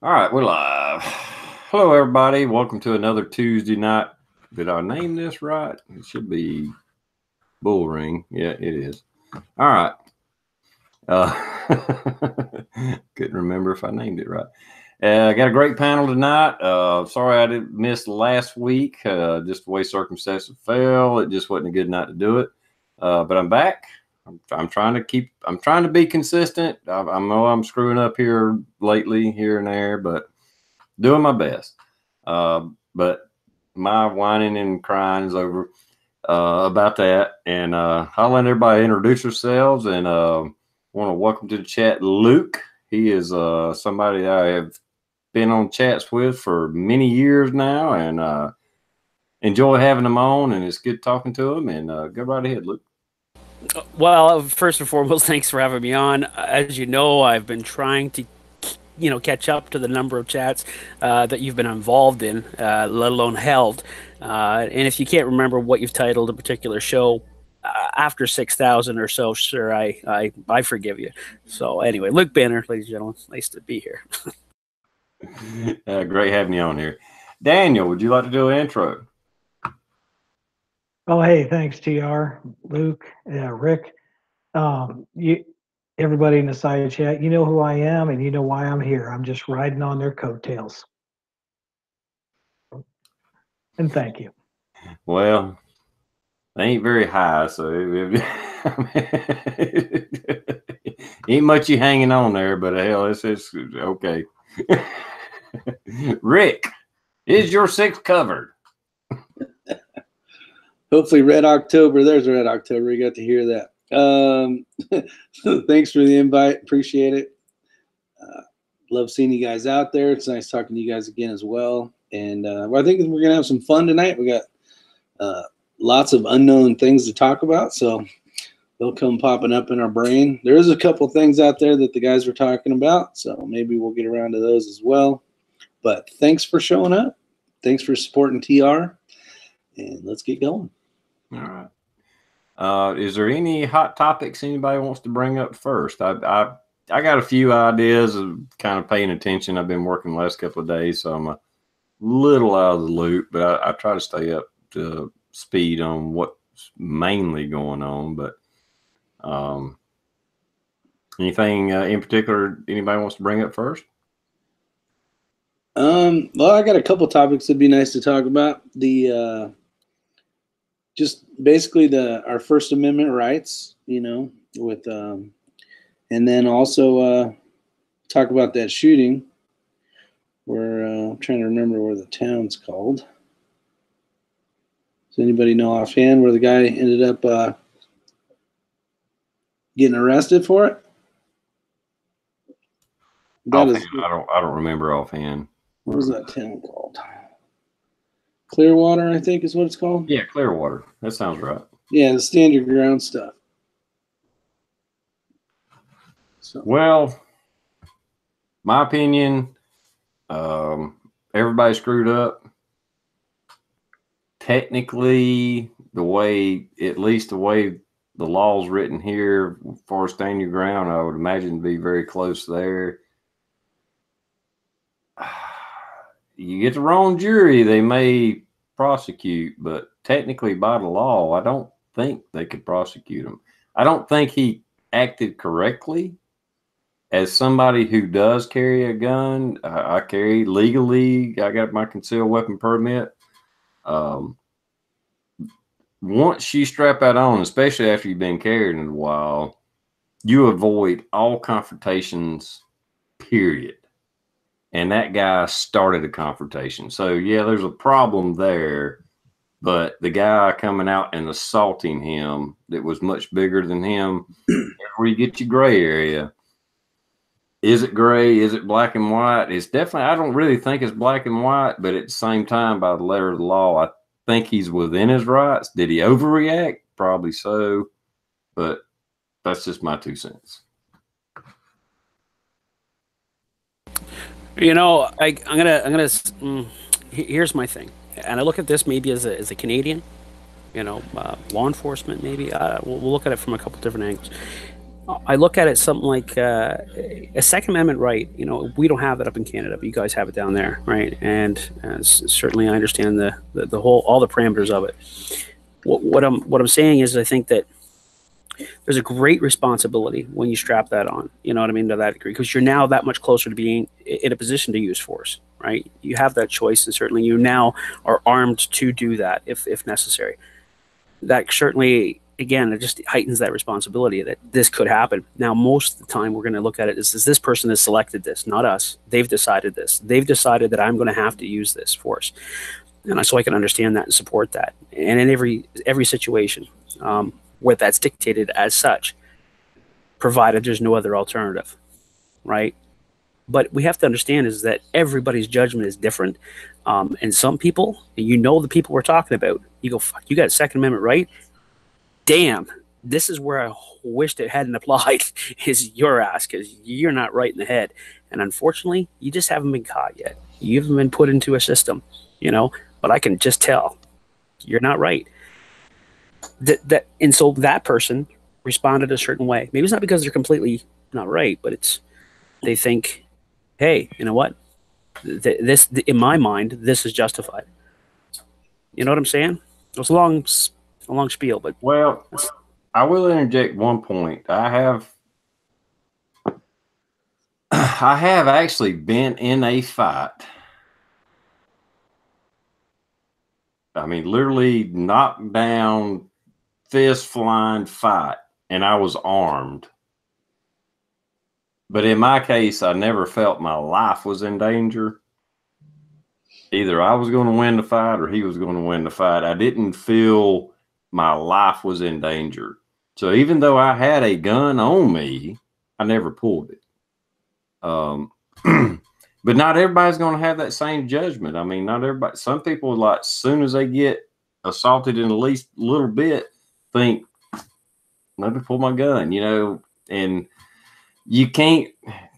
All right, we're live. Hello, everybody. Welcome to another Tuesday night. Did I name this right? It should be Bull Ring. Yeah, it is. All right. Couldn't remember if I named it right. I got a great panel tonight. Sorry I didn't miss last week. Just the way circumstances fell. It just wasn't a good night to do it. But I'm back. I'm trying to be consistent. I know I'm screwing up here lately, here and there, but doing my best. But my whining and crying is over about that. And I'll let everybody introduce themselves, and want to welcome to the chat Luke. He is somebody I have been on chats with for many years now, and enjoy having him on, and it's good talking to him. And go right ahead, Luke. Well, first and foremost, thanks for having me on. As you know, I've been trying to, catch up to the number of chats that you've been involved in, let alone held. And if you can't remember what you've titled a particular show, after 6,000 or so, sir, I forgive you. So anyway, Luke Banner, ladies and gentlemen, nice to be here. Great having you on here. Daniel, would you like to do an intro? Oh, hey, thanks, TR, Luke, Rick. Everybody in the side chat, you know who I am and you know why I'm here. I'm just riding on their coattails. And thank you. Well, they ain't very high, so ain't much you hanging on there, but hell, it's okay. Rick, is your six covered? Hopefully Red October. There's Red October. You got to hear that. Thanks for the invite. Appreciate it. Love seeing you guys out there. It's nice talking to you guys again as well. And I think we're going to have some fun tonight. We got lots of unknown things to talk about, so they'll come popping up in our brain. There is a couple things out there that the guys were talking about, so maybe we'll get around to those as well. But thanks for showing up. Thanks for supporting TR. And let's get going. All right. Is there any hot topics anybody wants to bring up first? I got a few ideas of kind of paying attention. I've been working the last couple of days, so I'm a little out of the loop, but I try to stay up to speed on what's mainly going on. But anything in particular anybody wants to bring up first? Well, I got a couple topics that'd be nice to talk about. The just basically our First Amendment rights, with and then also talk about that shooting where I'm trying to remember where the town's called. Does anybody know offhand where the guy ended up getting arrested for it? I don't remember offhand. What was that town called? Clearwater, I think is what it's called. Yeah, Clearwater. That sounds right. Yeah, the stand your ground stuff. So. Well, my opinion, everybody screwed up. Technically, at least the way the law's written here, as far as stand your ground, I would imagine to be very close there. You get the wrong jury, they may prosecute, but technically by the law, I don't think they could prosecute him. I don't think he acted correctly. As somebody who does carry a gun, I carry legally. I got my concealed weapon permit. Once you strap that on, especially after you've been carrying it a while, you avoid all confrontations, period. And that guy started a confrontation. So, yeah, there's a problem there. But the guy coming out and assaulting him that was much bigger than him, where you get your gray area. Is it gray? Is it black and white? It's definitely, I don't really think it's black and white, but at the same time, by the letter of the law, I think he's within his rights. Did he overreact? Probably so. But that's just my 2 cents. I'm gonna. Here's my thing, and I look at this maybe as a Canadian, law enforcement. Maybe we'll look at it from a couple different angles. I look at it something like a Second Amendment right. You know, we don't have that up in Canada, but you guys have it down there, right? And certainly, I understand the whole all the parameters of it. What I'm saying is, I think that there's a great responsibility when you strap that on. You know what I mean, to that degree, because you're now that much closer to being in a position to use force, right? You have that choice, and certainly you now are armed to do that if necessary. That certainly, again, it just heightens that responsibility that this could happen. Now, most of the time, we're going to look at it as this person has selected this, not us. They've decided this. They've decided that I'm going to have to use this force, and so I can understand that and support that. And in every situation where that's dictated as such, provided there's no other alternative, right? But we have to understand is that everybody's judgment is different. And some people, you know, the people we're talking about, you go, fuck, you got a Second Amendment right? Damn, this is where I wished it hadn't applied, is your ass, because you're not right in the head. And unfortunately, you just haven't been caught yet. You haven't been put into a system, you know, but I can just tell you're not right. And so that person responded a certain way. Maybe it's not because they're completely not right, but it's they think, hey, you know what? This in my mind, this is justified. You know what I'm saying? It was a long spiel, but Well, I will interject one point. I have actually been in a fight. I mean, literally knocked down, fist flying fight, and I was armed. But in my case, I never felt my life was in danger. Either I was going to win the fight or he was going to win the fight. I didn't feel my life was in danger. So even though I had a gun on me, I never pulled it. But not everybody's going to have that same judgment. I mean, not everybody. Some people, like, as soon as they get assaulted in the least little bit, think, let me pull my gun, you know, and you can't.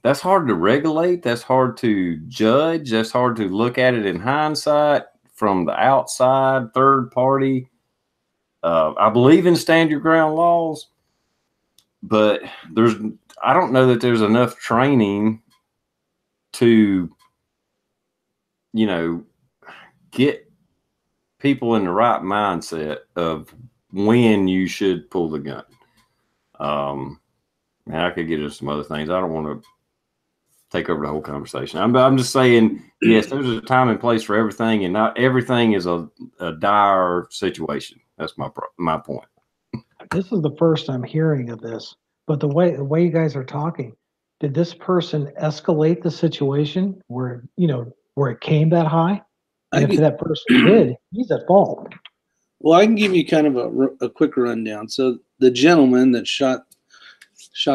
That's hard to regulate. That's hard to judge. That's hard to look at it in hindsight from the outside, third party. I believe in stand your ground laws, but I don't know that there's enough training to, you know, get people in the right mindset of when you should pull the gun. And I could get into some other things. I don't want to take over the whole conversation. I'm just saying, yes, there's a time and place for everything, and not everything is a dire situation. That's my point. This is the first I'm hearing of this, but the way you guys are talking, did this person escalate the situation where where it came that high? And if that person did, he's at fault. Well, I can give you kind of a quick rundown. So the gentleman that shot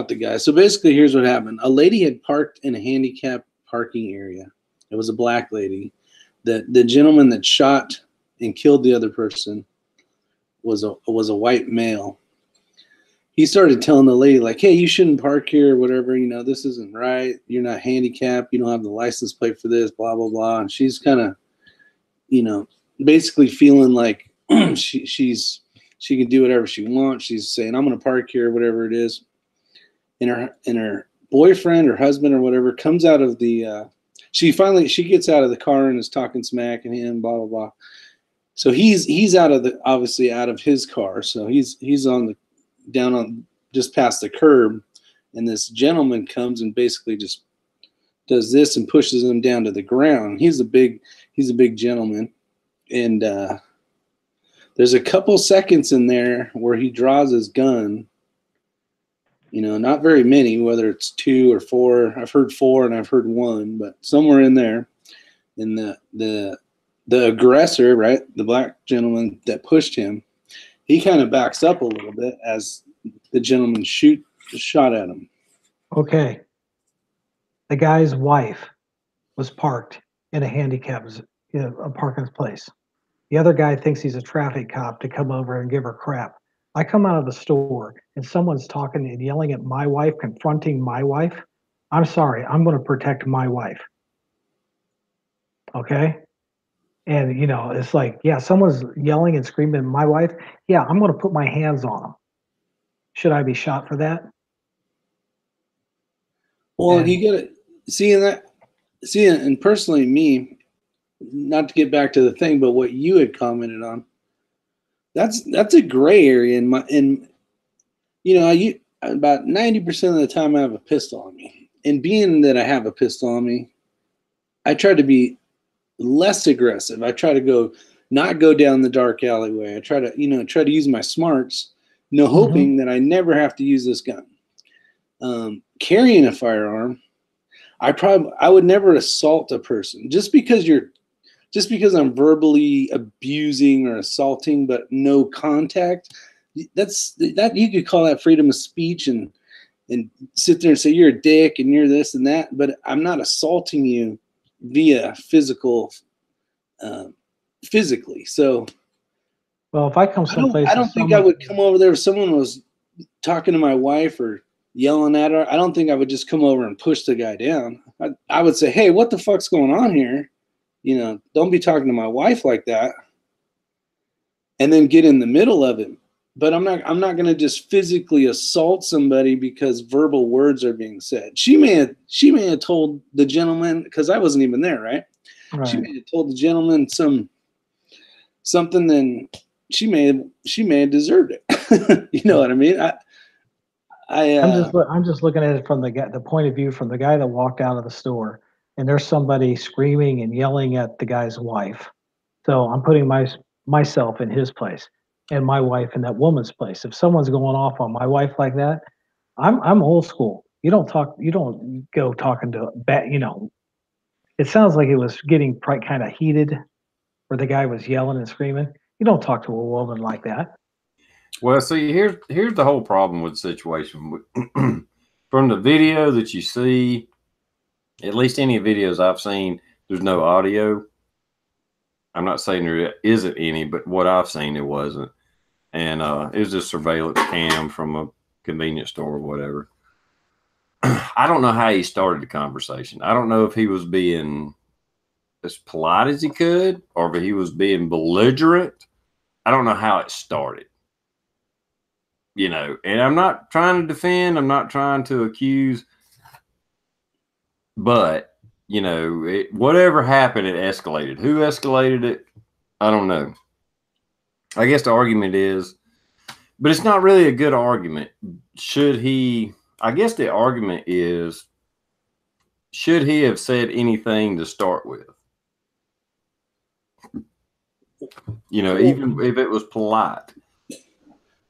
the guy. So basically, here's what happened. A lady had parked in a handicapped parking area. It was a black lady. The gentleman that shot and killed the other person was a white male. He started telling the lady, like, hey, you shouldn't park here or whatever. You know, this isn't right. You're not handicapped. You don't have the license plate for this, blah, blah, blah. And she's kind of, you know, basically feeling like she can do whatever she wants. She's saying, I'm going to park here, whatever it is. And her boyfriend or husband or whatever comes out of the she gets out of the car and is talking smack at him, blah blah blah. So he's obviously out of his car. So he's on just past the curb, and this gentleman comes and basically just does this and pushes him down to the ground. He's a big gentleman, and there's a couple seconds in there where he draws his gun. You know, not very many, whether it's 2 or 4. I've heard 4 and I've heard 1, but somewhere in there. And the aggressor, right, the black gentleman that pushed him, he kind of backs up a little bit as the gentleman shot at him. Okay. The guy's wife was parked in a handicapped a parking place. The other guy thinks he's a traffic cop to come over and give her crap. I come out of the store and someone's talking and yelling at my wife, confronting my wife. I'm sorry, I'm going to protect my wife. Okay? And, it's like, yeah, someone's yelling and screaming at my wife. Yeah, I'm going to put my hands on them. Should I be shot for that? Well, you gotta see, and personally, me, not to get back to the thing, but what you had commented on, that's a gray area in about 90% of the time I have a pistol on me, and being that I have a pistol on me, I try to be less aggressive. I try to not go down the dark alleyway. I try to use my smarts, hoping that I never have to use this gun. Carrying a firearm, I would never assault a person just because I'm verbally abusing or assaulting, but no contact. That you could call that freedom of speech and sit there and say you're a dick and you're this and that, but I'm not assaulting you via physically. So, well, if I come someplace, I don't think I would come over there if someone was talking to my wife or yelling at her. I don't think I would just come over and push the guy down. I would say, hey, what the fuck's going on here? Don't be talking to my wife like that. And then get in the middle of it. But I'm not going to just physically assault somebody because verbal words are being said. She may have told the gentleman, because I wasn't even there, right? She may have told the gentleman something, then she may have deserved it. You know what I mean? I'm just looking at it from the point of view from the guy that walked out of the store, and there's somebody screaming and yelling at the guy's wife. So I'm putting myself in his place and my wife in that woman's place. If someone's going off on my wife like that, I'm old school. You don't go talking to it sounds like it was getting kind of heated where the guy was yelling and screaming. You don't talk to a woman like that. Well, see, here's the whole problem with the situation. From the video that you see, at least any videos I've seen, there's no audio. I'm not saying there isn't any, but what I've seen, it wasn't. And it was just surveillance cam from a convenience store or whatever. I don't know how he started the conversation. I don't know if he was being as polite as he could or if he was being belligerent. I don't know how it started. And I'm not trying to defend. I'm not trying to accuse. But, whatever happened, it escalated. Who escalated it? I don't know. I guess the argument is, but it's not really a good argument. I guess the argument is, should he have said anything to start with? Even if it was polite.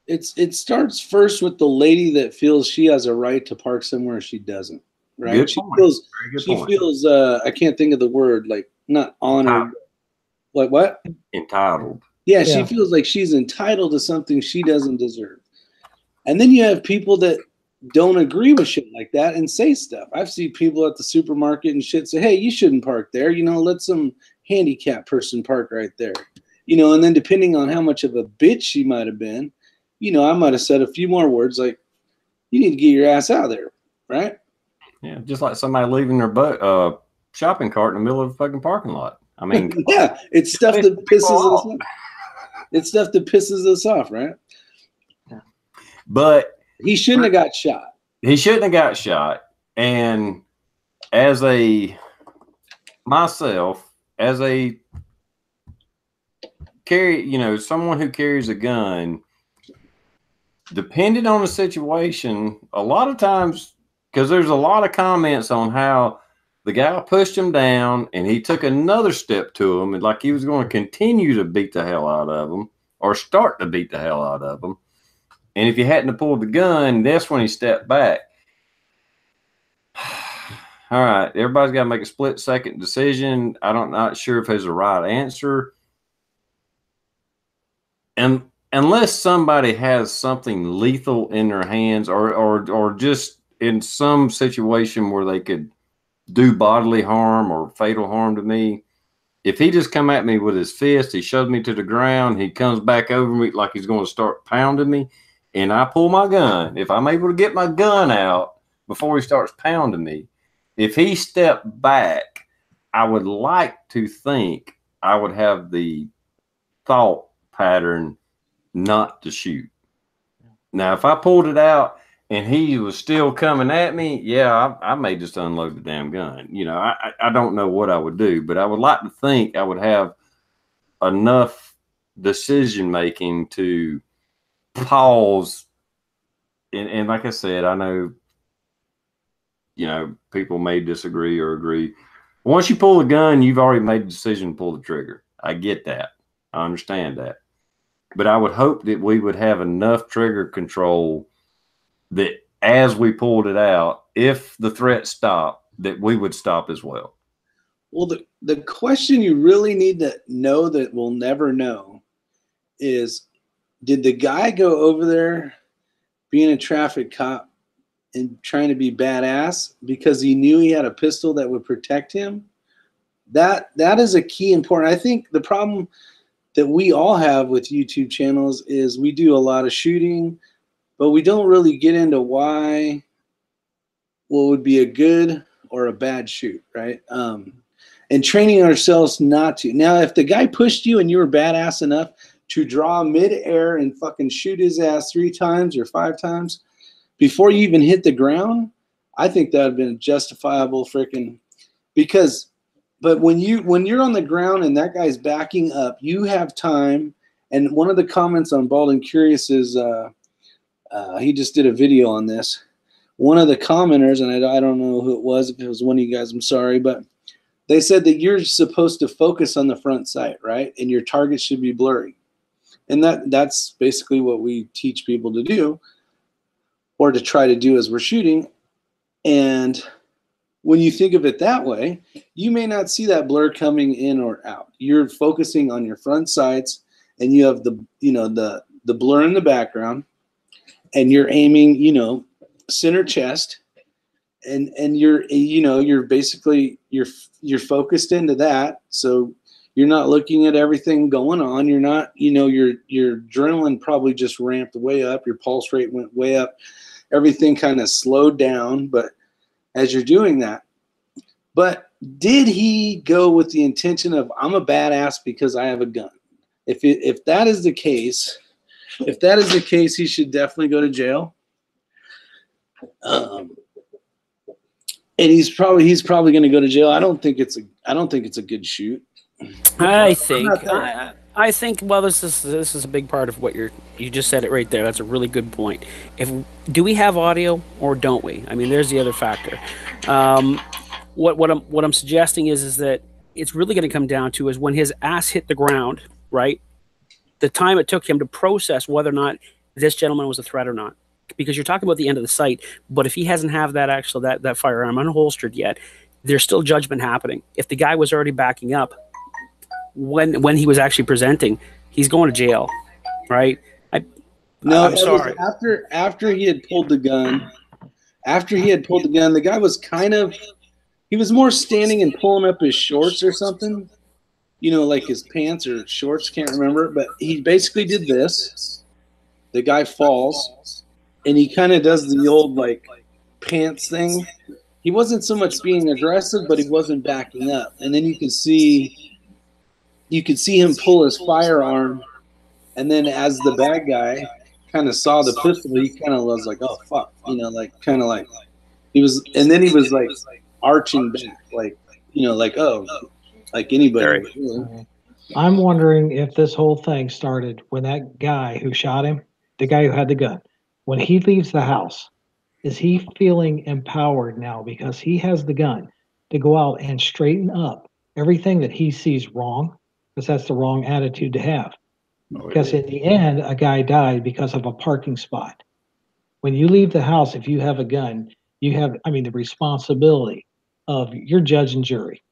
It starts first with the lady that feels she has a right to park somewhere she doesn't. Right? Good she point. feels I can't think of the word, like not honored. Like what? Entitled. Yeah, she feels like she's entitled to something she doesn't deserve. And then you have people that don't agree with shit like that and say stuff. I've seen people at the supermarket and shit say, hey, you shouldn't park there. Let some handicapped person park right there. And then depending on how much of a bitch she might have been, I might have said a few more words like, you need to get your ass out of there, right? Yeah, just like somebody leaving their shopping cart in the middle of a fucking parking lot. I mean, yeah, it's stuff that pisses us off. It's stuff that pisses us off, right? But he shouldn't have got shot. He shouldn't have got shot. And as someone who carries a gun, depending on the situation, a lot of times, because there's a lot of comments on how the guy pushed him down and he took another step to him and like he was going to continue to beat the hell out of him or start to beat the hell out of him. And if he hadn't pulled the gun, that's when he stepped back. All right, everybody's got to make a split-second decision. Not sure if there's a right answer. And unless somebody has something lethal in their hands or just in some situation where they could do bodily harm or fatal harm to me, if he just come at me with his fist, he shoves me to the ground, he comes back over me like he's going to start pounding me, and I pull my gun, if I'm able to get my gun out before he starts pounding me, if he stepped back, I would like to think I would have the thought pattern not to shoot. Now, if I pulled it out and he was still coming at me, yeah, I may just unload the damn gun. You know, I don't know what I would do, but I would like to think I would have enough decision making to pause. And like I said, I know, you know, people may disagree or agree. Once you pull the gun, you've already made the decision to pull the trigger. I get that. I understand that. But I would hope that we would have enough trigger control that as we pulled it out, if the threat stopped, that we would stop as well. Well, the question you really need to know that we'll never know is, did the guy go over there being a traffic cop and trying to be badass because he knew he had a pistol that would protect him? That is a key important. I think the problem that we all have with YouTube channels is we do a lot of shooting, but we don't really get into why what would be a good or a bad shoot, right? And training ourselves not to. Now, if the guy pushed you and you were badass enough to draw mid-air and fucking shoot his ass 3 times or 5 times before you even hit the ground, I think that would have been justifiable freaking, because but when you're on the ground and that guy's backing up, you have time. And one of the comments on Bald and Curious is he just did a video on this. One of the commenters, and I don't know who it was, if it was one of you guys, I'm sorry, but they said that you're supposed to focus on the front sight, right? And your target should be blurry. And that's basically what we teach people to do, or to try to do as we're shooting. And when you think of it that way, you may not see that blur coming in or out. You're focusing on your front sights, and you have the blur in the background, and you're aiming, center chest, and you're basically you're focused into that. So you're not looking at everything going on. You're not, your adrenaline probably just ramped way up. Your pulse rate went way up. Everything kind of slowed down, but as you're doing that. But did he go with the intention of, I'm a badass because I have a gun? If that is the case, he should definitely go to jail. And he's probably going to go to jail. I don't think it's a good shoot. I think well, this is a big part of what you just said it right there. That's a really good point. Do we have audio or don't we? I mean, there's the other factor. What I'm suggesting is that it's really going to come down to is when his ass hit the ground, right? The time it took him to process whether or not this gentleman was a threat or not. Because you're talking about the end of the sight, but if he hasn't have that firearm unholstered yet, there's still judgment happening. If the guy was already backing up when he was actually presenting, he's going to jail, right? I'm sorry. After he had pulled the gun. The guy was he was more standing and pulling up his shorts or something, like his pants or shorts, can't remember. But he basically did this. The guy falls, and he kind of does the old pants thing. He wasn't so much being aggressive, but he wasn't backing up. And then you could see him pull his firearm, and then as the bad guy kind of saw the pistol, he kind of was like, "Oh fuck," he was, and then he was arching back, like anybody. I'm wondering if this whole thing started when that guy who shot him, the guy who had the gun, when he leaves the house, is he feeling empowered now because he has the gun to go out and straighten up everything that he sees wrong? Because that's the wrong attitude to have. Because in the end, a guy died because of a parking spot. When you leave the house, if you have a gun, you have, the responsibility of your judge and jury.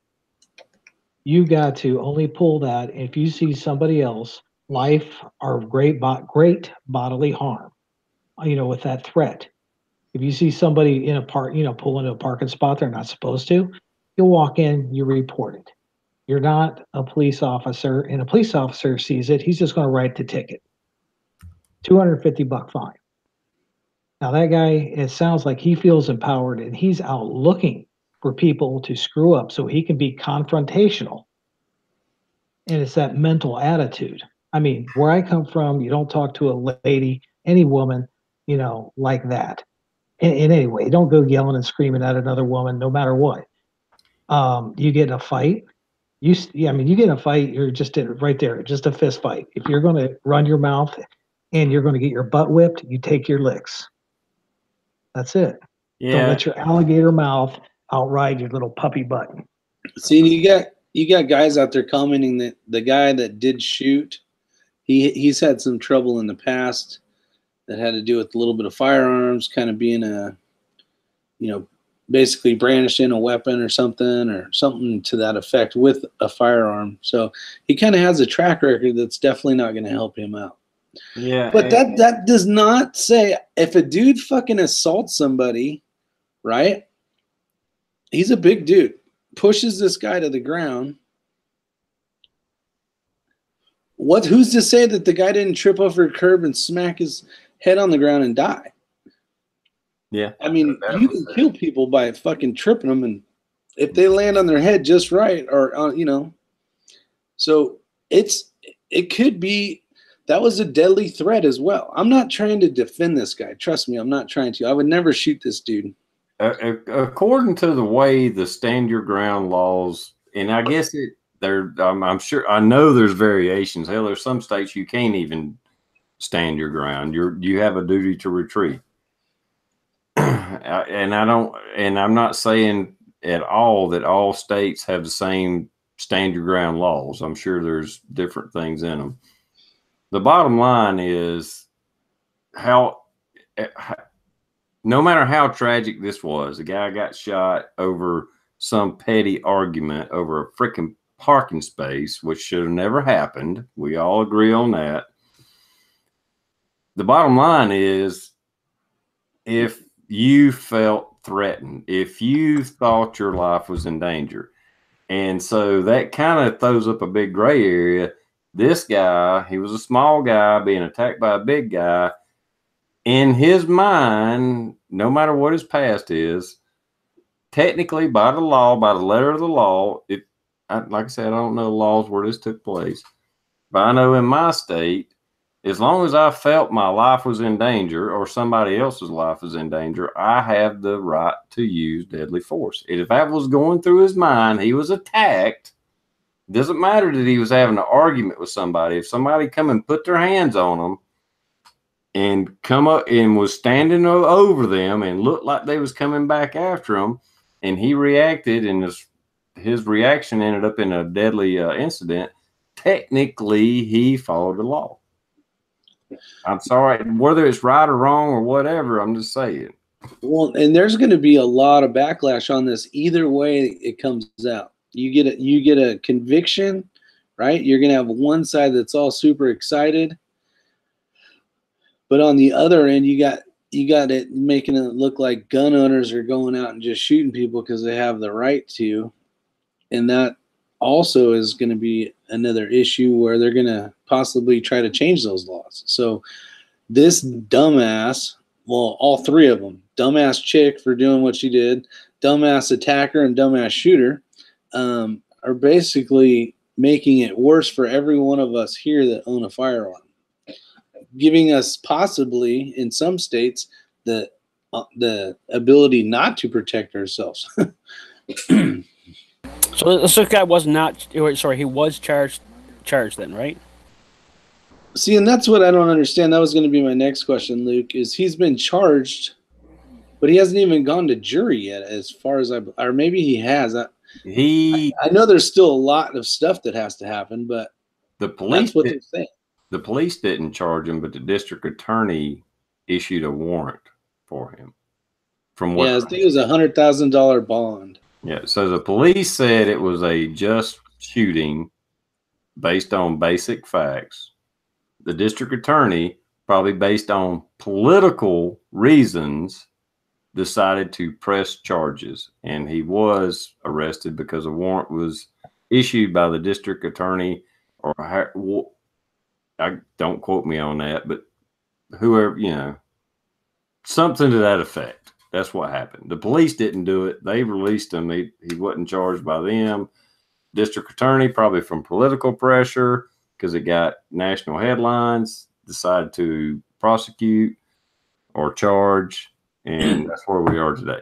You got to only pull that if you see somebody else, life or great bodily harm, with that threat. If you see somebody in a park, pull into a parking spot they're not supposed to, you'll walk in, you report it. You're not a police officer, and a police officer sees it, he's just going to write the ticket. $250 fine. Now that guy, it sounds like he feels empowered and he's out looking for people to screw up so he can be confrontational. And it's that mental attitude. Where I come from, you don't talk to a lady, any woman, like that. in any way. Don't go yelling and screaming at another woman, no matter what. You get in a fight. You get in a fight. You're just right there, just a fist fight. If you're going to run your mouth and you're going to get your butt whipped, you take your licks. That's it. Yeah. Don't let your alligator mouth outride your little puppy butt. See, you got guys out there commenting that the guy that did shoot, he's had some trouble in the past that had to do with a little bit of firearms, kind of being basically brandishing a weapon or something to that effect with a firearm. So he kind of has a track record that's definitely not going to help him out. Yeah. But that does not say if a dude fucking assaults somebody, right? He's a big dude, pushes this guy to the ground. Who's to say that the guy didn't trip over a curb and smack his head on the ground and die? Yeah. I mean, you can kill people by fucking tripping them, and if they land on their head just right, or so it could be that was a deadly threat as well. I'm not trying to defend this guy. Trust me, I'm not trying to. I would never shoot this dude. According to the way the stand your ground laws, and I guess I'm sure, I know there's variations. Hell, there's some states you can't even stand your ground. You have a duty to retreat. And I'm not saying at all that all states have the same stand your ground laws. I'm sure there's different things in them. The bottom line is no matter how tragic this was, a guy got shot over some petty argument over a freaking parking space, which should have never happened. We all agree on that. The bottom line is, if you felt threatened, if you thought your life was in danger, and so that kind of throws up a big gray area. This guy, he was a small guy being attacked by a big guy. In his mind, no matter what his past is, technically by the law, by the letter of the law, like I said, I don't know the laws where this took place, but I know in my state, as long as I felt my life was in danger or somebody else's life was in danger, I have the right to use deadly force. If that was going through his mind, he was attacked. Doesn't matter that he was having an argument with somebody. If somebody come and put their hands on him and come up and was standing over them and looked like they was coming back after him, and he reacted, and his reaction ended up in a deadly incident, technically he followed the law. I'm sorry, whether it's right or wrong or whatever, I'm just saying. Well, and there's going to be a lot of backlash on this either way it comes out. You get a conviction, right? You're going to have one side that's all super excited, but on the other end, you got it making it look like gun owners are going out and just shooting people because they have the right to, and that also is going to be another issue where they're going to possibly try to change those laws. So this dumbass, well, all three of them, dumbass chick for doing what she did, dumbass attacker, and dumbass shooter, are basically making it worse for every one of us here that own a firearm, giving us possibly in some states the ability not to protect ourselves. So this guy was not. Sorry, he was charged then, right? See, and that's what I don't understand. That was going to be my next question, Luke. Is he's been charged, but he hasn't even gone to jury yet, as far as or maybe he has. I know there's still a lot of stuff that has to happen, but the police, that's what they're saying. The police didn't charge him, but the district attorney issued a warrant for him. From what? Yeah, I think it was $100,000 bond. Yeah, so the police said it was a just shooting based on basic facts. The district attorney, probably based on political reasons, decided to press charges, and he was arrested because a warrant was issued by the district attorney, or I don't quote me on that, but whoever, something to that effect. That's what happened. The police didn't do it. They released him. He wasn't charged by them. District attorney, probably from political pressure, because it got national headlines, decided to prosecute or charge, and that's where we are today.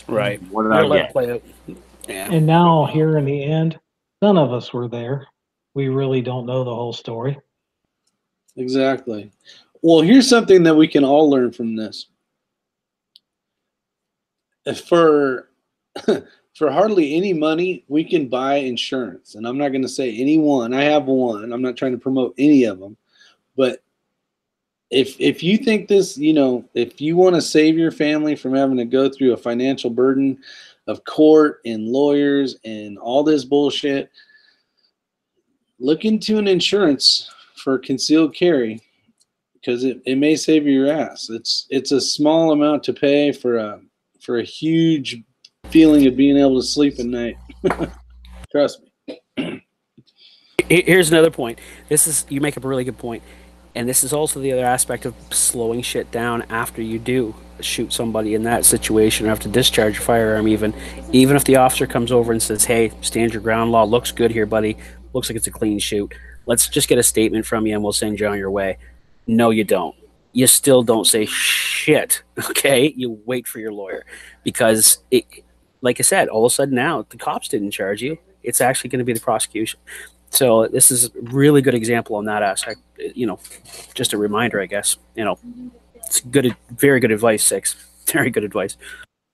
Right. What did Gotta I let get? it play out. Yeah. And now, here in the end, none of us were there. We really don't know the whole story. Exactly. Well, here's something that we can all learn from this. For for hardly any money, we can buy insurance. And I'm not going to say any one. I have one. I'm not trying to promote any of them. But if you think this, if you want to save your family from having to go through a financial burden of court and lawyers and all this bullshit, look into an insurance for concealed carry, because it may save your ass. It's a small amount to pay for a huge feeling of being able to sleep at night. Trust me. Here's another point. You make up a really good point. And this is also the other aspect of slowing shit down after you do shoot somebody in that situation, or have to discharge your firearm even if the officer comes over and says, hey, stand your ground, law looks good here, buddy. Looks like it's a clean shoot. Let's just get a statement from you and we'll send you on your way. No, you don't. You still don't say shit, okay? You wait for your lawyer, because, like I said, all of a sudden now, the cops didn't charge you. It's actually going to be the prosecution. So this is a really good example on that aspect. Just a reminder, I guess. It's good, very good advice, Six. Very good advice.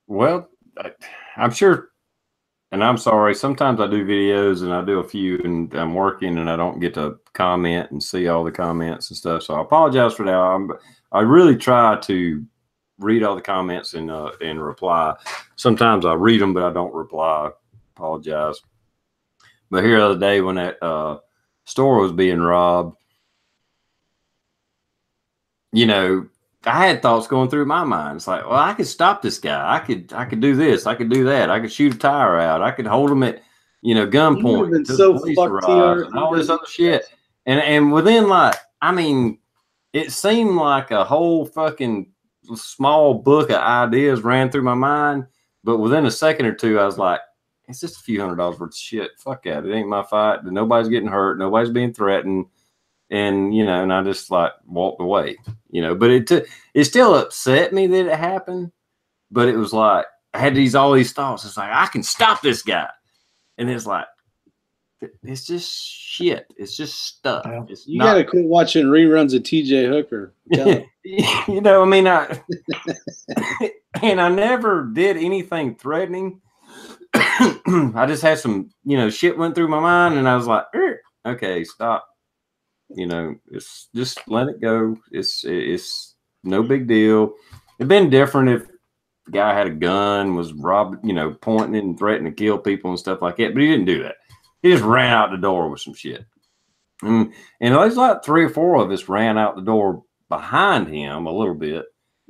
Well, I'm sure, and I'm sorry, sometimes I do videos and I do a few and I'm working and I don't get to comment and see all the comments and stuff. So I apologize for that. I really try to read all the comments and reply. Sometimes I read them, but I don't reply. Apologize. But here the other day when that store was being robbed, I had thoughts going through my mind. It's like, well, I could stop this guy. I could do this. I could do that. I could shoot a tire out. I could hold him at, gunpoint. So fucked, TR, and all this other shit. And within it seemed like a whole fucking small book of ideas ran through my mind. But within a second or two, I was like, it's just a few $100s worth of shit. Fuck that. It ain't my fight. Nobody's getting hurt. Nobody's being threatened. And, and I just walked away, but it still upset me that it happened. But it was like, I had all these thoughts. It's like, I can stop this guy. And it's like, it's just shit. It's just stuff. You got to quit watching reruns of TJ Hooker. And I never did anything threatening. I just had some, shit went through my mind and I was like, okay, stop. It's just let it go. It's no big deal. It'd been different if the guy had a gun, was robbing, pointing it and threatening to kill people and stuff like that. But he didn't do that. He just ran out the door with some shit. And there's like 3 or 4 of us ran out the door behind him, a little bit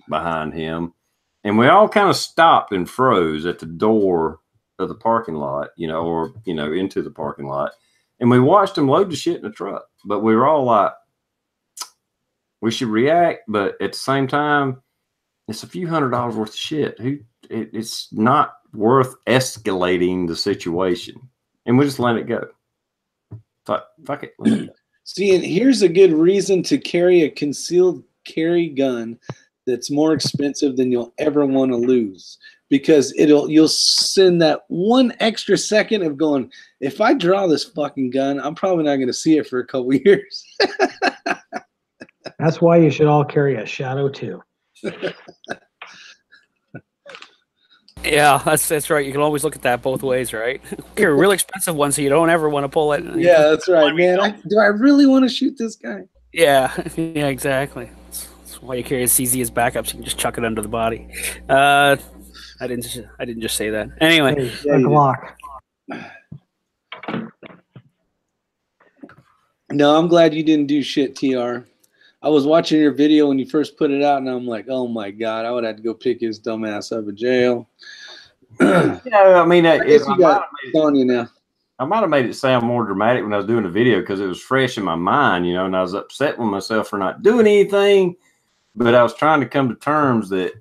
behind him. And we all kind of stopped and froze at the door of the parking lot, into the parking lot. And we watched him load the shit in the truck. But we were all like, we should react. But at the same time, it's a few $100s worth of shit. It's not worth escalating the situation. And we just let it go. Fuck it. Let it go. See, and here's a good reason to carry a concealed carry gun that's more expensive than you'll ever want to lose. Because you'll send that one extra second of going, if I draw this fucking gun, I'm probably not going to see it for a couple years. That's why you should all carry a Shadow 2. Yeah, that's right. You can always look at that both ways, right? You're a real expensive one, so you don't ever want to pull it. Yeah, that's right, man. Do I really want to shoot this guy? Yeah, exactly. That's why you carry a CZ as backup, so you can just chuck it under the body. I didn't just say that. Anyway, hey, a Glock. No, I'm glad you didn't do shit, TR. I was watching your video when you first put it out, and I'm like, oh my god, I would have to go pick his dumb ass out of jail. I mean, I guess you got it on you now. I might have made it sound more dramatic when I was doing the video because it was fresh in my mind, and I was upset with myself for not doing anything. But I was trying to come to terms that,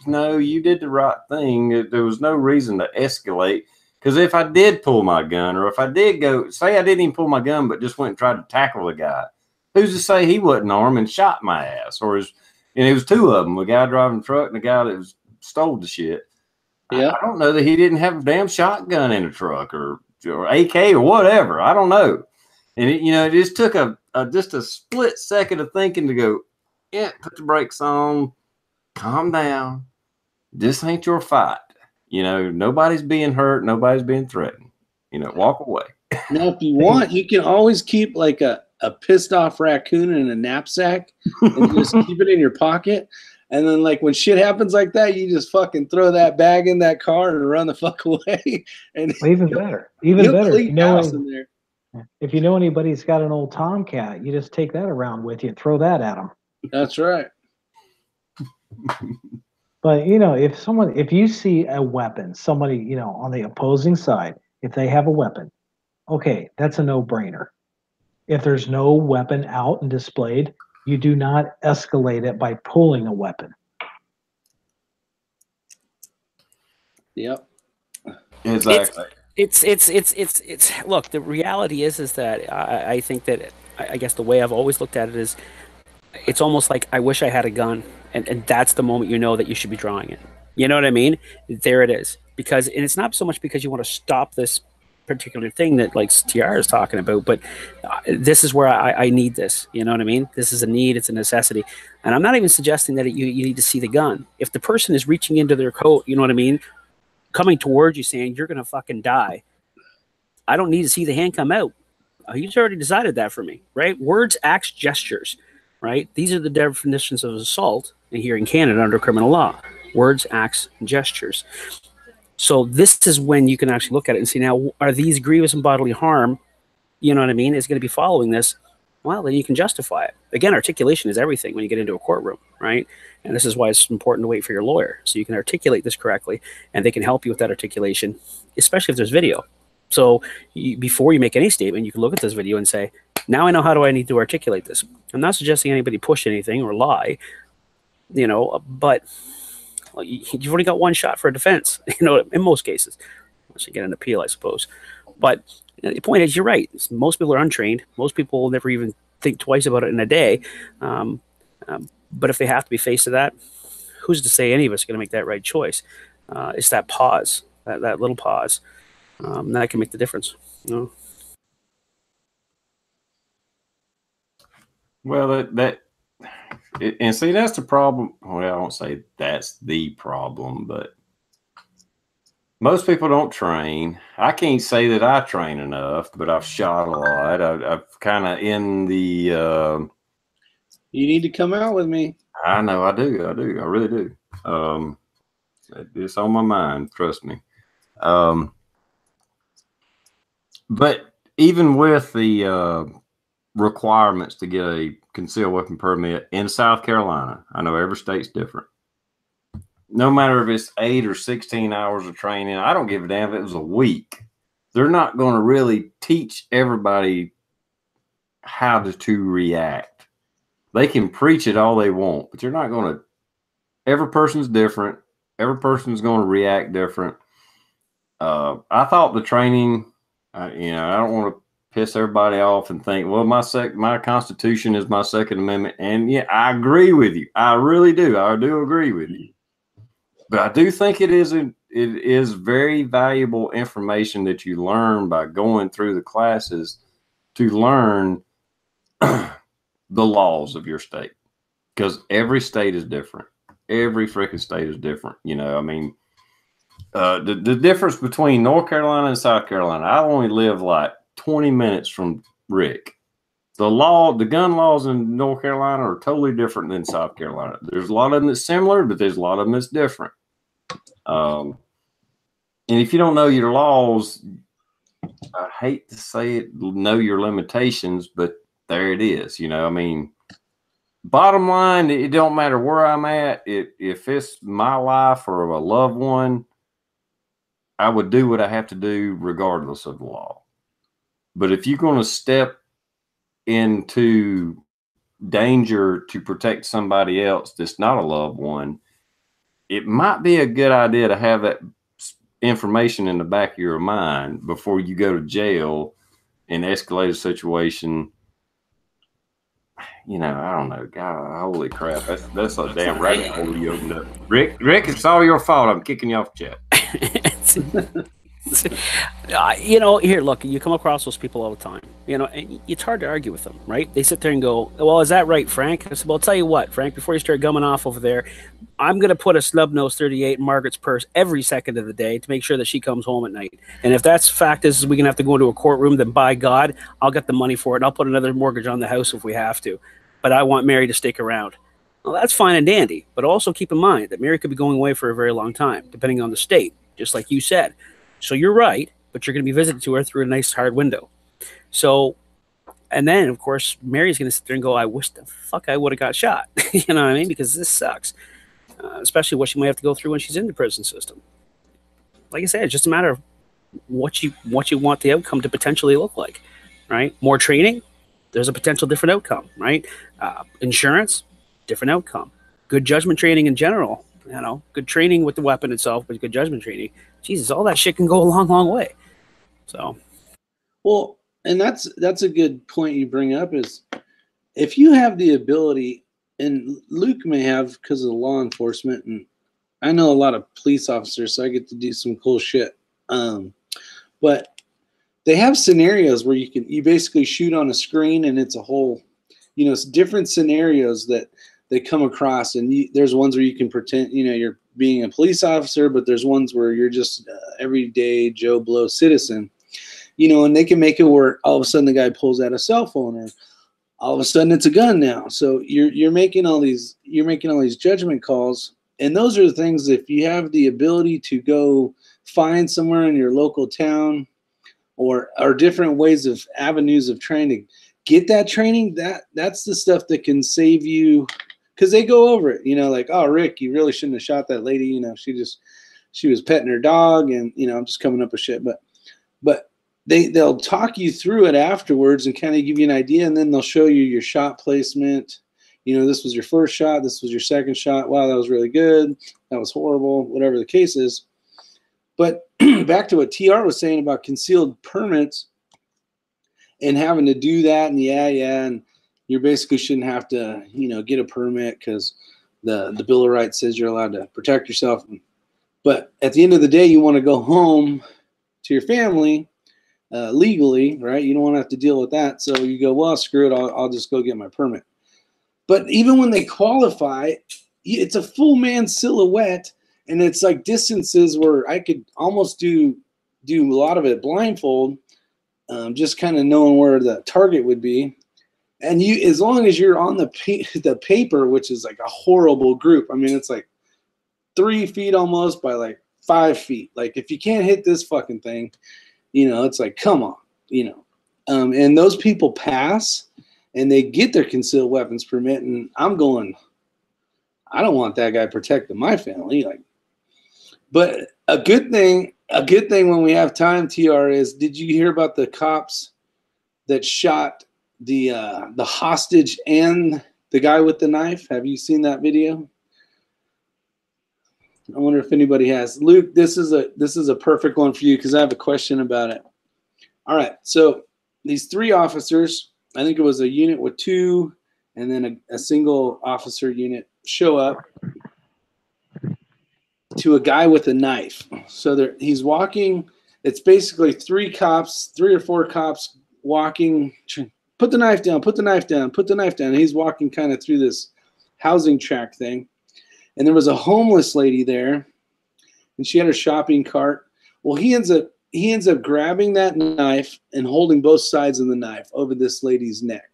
no, you did the right thing. There was no reason to escalate. Because if I did pull my gun, or if I did go, say I didn't even pull my gun, but just went and tried to tackle the guy, who's to say he wasn't armed and shot my ass? Or And it was two of them, a guy driving the truck and a guy that was stole the shit. Yeah. I don't know that he didn't have a damn shotgun in the truck or AK or whatever. I don't know. And it, it just took just a split second of thinking to go, yeah, put the brakes on, calm down. This ain't your fight. Nobody's being hurt. Nobody's being threatened. Walk away. Now, if you want, you can always keep like a pissed off raccoon in a knapsack and just keep it in your pocket. And then, like, when shit happens like that, you just fucking throw that bag in that car and run the fuck away. And even better. If house you know anybody's got an old Tomcat, you just take that around with you and throw that at them. That's right. But if you see a weapon, somebody on the opposing side, if they have a weapon, okay, that's a no-brainer. If there's no weapon out and displayed, you do not escalate it by pulling a weapon. Yep. Exactly. It's look, the reality is that I think that I guess the way I've always looked at it is it's almost like I wish I had a gun, and that's the moment that you should be drawing it. You know what I mean? There it is. And it's not so much because you want to stop this particular thing that like TR is talking about, but this is where I need this. You know what I mean? This is a need, it's a necessity. And I'm not even suggesting that you need to see the gun. If the person is reaching into their coat, you know what I mean, coming towards you saying you're gonna fucking die, I don't need to see the hand come out. He's already decided that for me, right? Words, acts, gestures, right? These are the definitions of assault here in Canada under criminal law. Words, acts, and gestures. So this is when you can actually look at it and see, now, are these grievous and bodily harm, you know what I mean, is going to be following this? Well, then you can justify it. Again, articulation is everything when you get into a courtroom, right? And this is why it's important to wait for your lawyer, so you can articulate this correctly, and they can help you with that articulation, especially if there's video. So before you make any statement, you can look at this video and say, now I know how do I need to articulate this. I'm not suggesting anybody push anything or lie, but you've only got one shot for a defense, in most cases, unless you get an appeal, I suppose. But the point is, you're right. Most people are untrained. Most people will never even think twice about it in a day. But if they have to be faced with that, who's to say any of us are going to make that right choice? It's that pause, that little pause, that can make the difference. Well, and see, that's the problem. Well, I won't say that's the problem, but most people don't train. I can't say that I train enough, but I've shot a lot. I've kind of in the. You need to come out with me. I know I do. I really do. It's on my mind. Trust me. But even with the requirements to get a concealed weapon permit in South Carolina, I know every state's different. No matter if it's 8 or 16 hours of training, I don't give a damn if it was a week. They're not going to really teach everybody how to react. They can preach it all they want, but you're not going to. Every person's different. Every person's going to react different. I thought the training, I don't want to piss everybody off and think, well, my Constitution is my Second Amendment. And yeah, I agree with you. I really do. I do agree with you. But I do think it is very valuable information that you learn by going through the classes to learn the laws of your state, because every state is different. Every freaking state is different. The difference between North Carolina and South Carolina, I only live like 20 minutes from Rick. The gun laws in North Carolina are totally different than South Carolina. There's a lot of them that's similar, but there's a lot of them that's different. And if you don't know your laws, I hate to say it, know your limitations, but there it is. Bottom line, it don't matter where I'm at. If it's my life or a loved one, I would do what I have to do regardless of the law. But if you're going to step into danger to protect somebody else that's not a loved one, it might be a good idea to have that information in the back of your mind before you go to jail and escalate a situation I don't know. God, holy crap. That's a damn rabbit hole you opened up. Rick, it's all your fault. I'm kicking you off the chat. Here, look, you come across those people all the time, and it's hard to argue with them, right? They sit there and go, well, is that right, Frank? I said, well, I'll tell you what, Frank, before you start gumming off over there, I'm going to put a snub nose 38 in Margaret's purse every second of the day to make sure that she comes home at night. And if that's fact is we're going to have to go into a courtroom, then by God, I'll get the money for it, and I'll put another mortgage on the house if we have to. But I want Mary to stick around. Well, that's fine and dandy, but also keep in mind that Mary could be going away for a very long time, depending on the state, just like you said. So you're right, but you're going to be visited to her through a nice hard window. So, and then, of course, Mary's going to sit there and go, I wish the fuck I would have got shot. You know what I mean? Because this sucks. Especially what she might have to go through when she's in the prison system. Like I said, it's just a matter of what you want the outcome to potentially look like, right? More training, there's a potential different outcome, right? Insurance, different outcome. Good judgment training in general, good training with the weapon itself, but good judgment training. Jesus, all that shit can go a long, long way. So, well, and that's a good point you bring up is if you have the ability, and Luke may have because of the law enforcement, and I know a lot of police officers, so I get to do some cool shit. But they have scenarios where you basically shoot on a screen, and it's a whole, it's different scenarios that they come across, and there's ones where you can pretend, you're being a police officer, but there's ones where you're just everyday Joe Blow citizen, and they can make it where all of a sudden the guy pulls out a cell phone, and all of a sudden it's a gun now. So you're making all these judgment calls, and those are the things. If you have the ability to go find somewhere in your local town, or different ways of avenues of trying to get that training, that's the stuff that can save you. Because they go over it, like, oh, Rick, you really shouldn't have shot that lady. She was petting her dog, and I'm just coming up with shit. But they'll talk you through it afterwards and kind of give you an idea, and then they'll show you your shot placement. This was your first shot, this was your second shot. Wow, that was really good. That was horrible. Whatever the case is. But back to what TR was saying about concealed permits and having to do that, and and you basically shouldn't have to, get a permit because the Bill of Rights says you're allowed to protect yourself. But at the end of the day, you want to go home to your family legally, right? You don't want to have to deal with that. So you go, well, screw it. I'll just go get my permit. But even when they qualify, it's a full man silhouette, and it's like distances where I could almost do a lot of it blindfold, just kind of knowing where the target would be. And as long as you're on the paper, which is like a horrible group. I mean, it's like 3 feet almost by like 5 feet. Like if you can't hit this fucking thing, it's like, come on, and those people pass and they get their concealed weapons permit. And I'm going, I don't want that guy protecting my family. But a good thing when we have time, TR, is, did you hear about the cops that shot the hostage and the guy with the knife? Have you seen that video? I wonder if anybody has. Luke, this is a perfect one for you because I have a question about it. All right, so these 3 officers, I think it was a unit with 2 and then a single officer unit, show up to a guy with a knife. So he's walking. It's basically 3 or 4 cops walking. Put the knife down, put the knife down, put the knife down. And he's walking kind of through this housing tract thing. And there was a homeless lady there, and she had her shopping cart. Well, he ends up grabbing that knife and holding both sides of the knife over this lady's neck.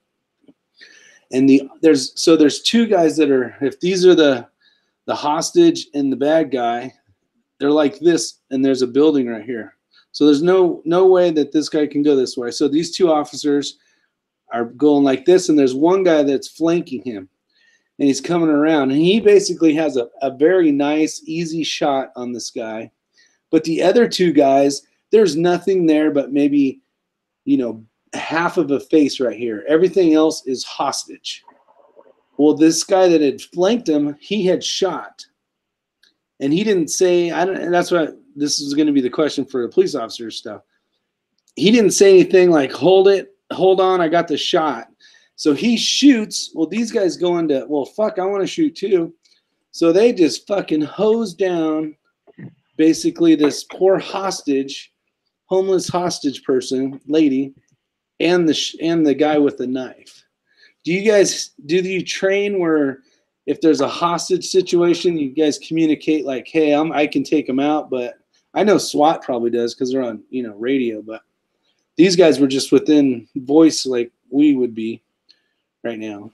And there's 2 guys that are, if these are the hostage and the bad guy, they're like this, and there's a building right here. So there's no way that this guy can go this way. So these 2 officers are going like this, and there's one guy that's flanking him, and he's coming around, and he basically has a very nice, easy shot on this guy. But the other 2 guys, there's nothing there but maybe, half of a face right here. Everything else is hostage. Well, this guy that had flanked him, he had shot, and he didn't say. And that's what this is going to be the question for the police officer stuff. He didn't say anything like, "Hold on, I got the shot." So he shoots. Well, these guys go into, well, fuck, I want to shoot too. So they just fucking hose down basically this poor hostage, homeless hostage person, lady, and the guy with the knife. Do you train where if there's a hostage situation, you guys communicate like, hey, I can take them out, but I know SWAT probably does because they're on, radio, but these guys were just within voice like we would be right now.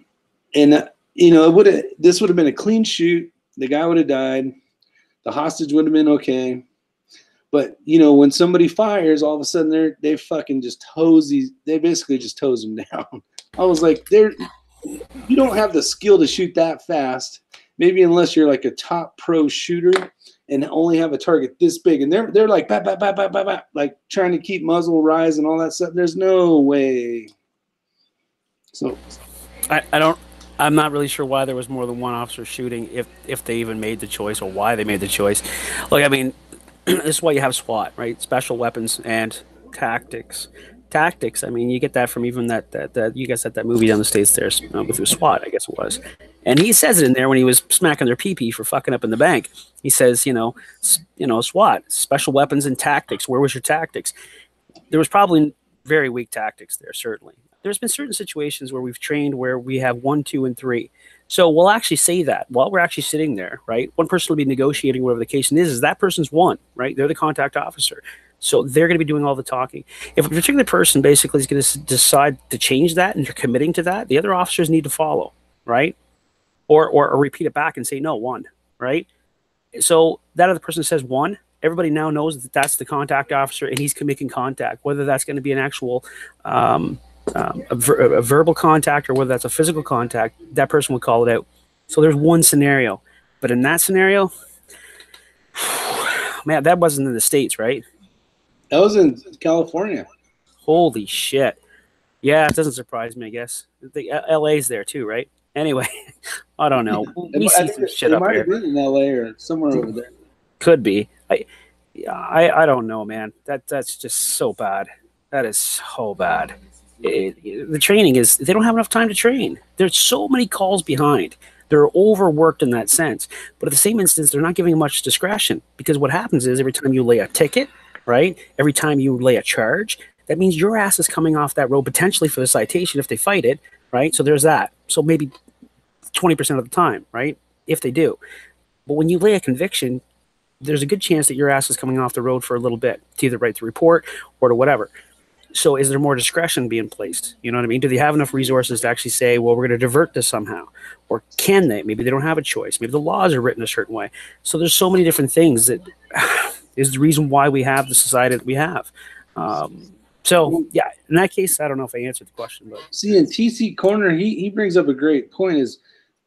And this would have been a clean shoot. The guy would have died. The hostage would have been okay. But when somebody fires, all of a sudden they fucking just they basically just hose them down. I was like, you don't have the skill to shoot that fast. Maybe unless you're like a top pro shooter and only have a target this big. And they're like bat, bat, bat, bat, bat, bat, like trying to keep muzzle rise and all that stuff. There's no way. So I'm not really sure why there was more than one officer shooting, if they even made the choice or why they made the choice. Look, I mean, this is why you have SWAT, right? Special weapons and tactics. Tactics, I mean, you get that from even that you guys had that movie down the States there with SWAT, I guess it was. And he says it in there when he was smacking their pee-pee for fucking up in the bank. He says, SWAT, special weapons and tactics. Where was your tactics? There was probably very weak tactics there, certainly. There's been certain situations where we've trained where we have 1, 2, and 3. So we'll actually say that while we're actually sitting there, right? One person will be negotiating, whatever the case is that person's 1, right? They're the contact officer. So they're going to be doing all the talking. If a particular person basically is going to decide to change that and you're committing to that, the other officers need to follow, right? Or repeat it back and say, no, 1, right? So that other person says 1, everybody now knows that that's the contact officer and he's making contact, whether that's going to be an actual a verbal contact or whether that's a physical contact, that person will call it out. So there's one scenario. But in that scenario, man, that wasn't in the States, right? That was in California. Holy shit. Yeah, it doesn't surprise me, I guess. LA's there too, right? Anyway, I don't know. We see some shit up here. It might have been in LA or somewhere over there. Could be. I don't know, man. That's just so bad. That is so bad. The training is, they don't have enough time to train. There's so many calls behind. They're overworked in that sense. But at the same instance, they're not giving much discretion, because what happens is every time you lay a ticket, right, every time you lay a charge, that means your ass is coming off that road potentially for the citation if they fight it, right? So there's that. So maybe 20% of the time, right, if they do. But when you lay a conviction, there's a good chance that your ass is coming off the road for a little bit to either write the report or to whatever. So is there more discretion being placed? You know what I mean? Do they have enough resources to actually say, well, we're going to divert this somehow? Or can they? Maybe they don't have a choice. Maybe the laws are written a certain way. So there's so many different things that is the reason why we have the society that we have. So, yeah, in that case, I don't know if I answered the question. But see, in TC Corner, he brings up a great point is,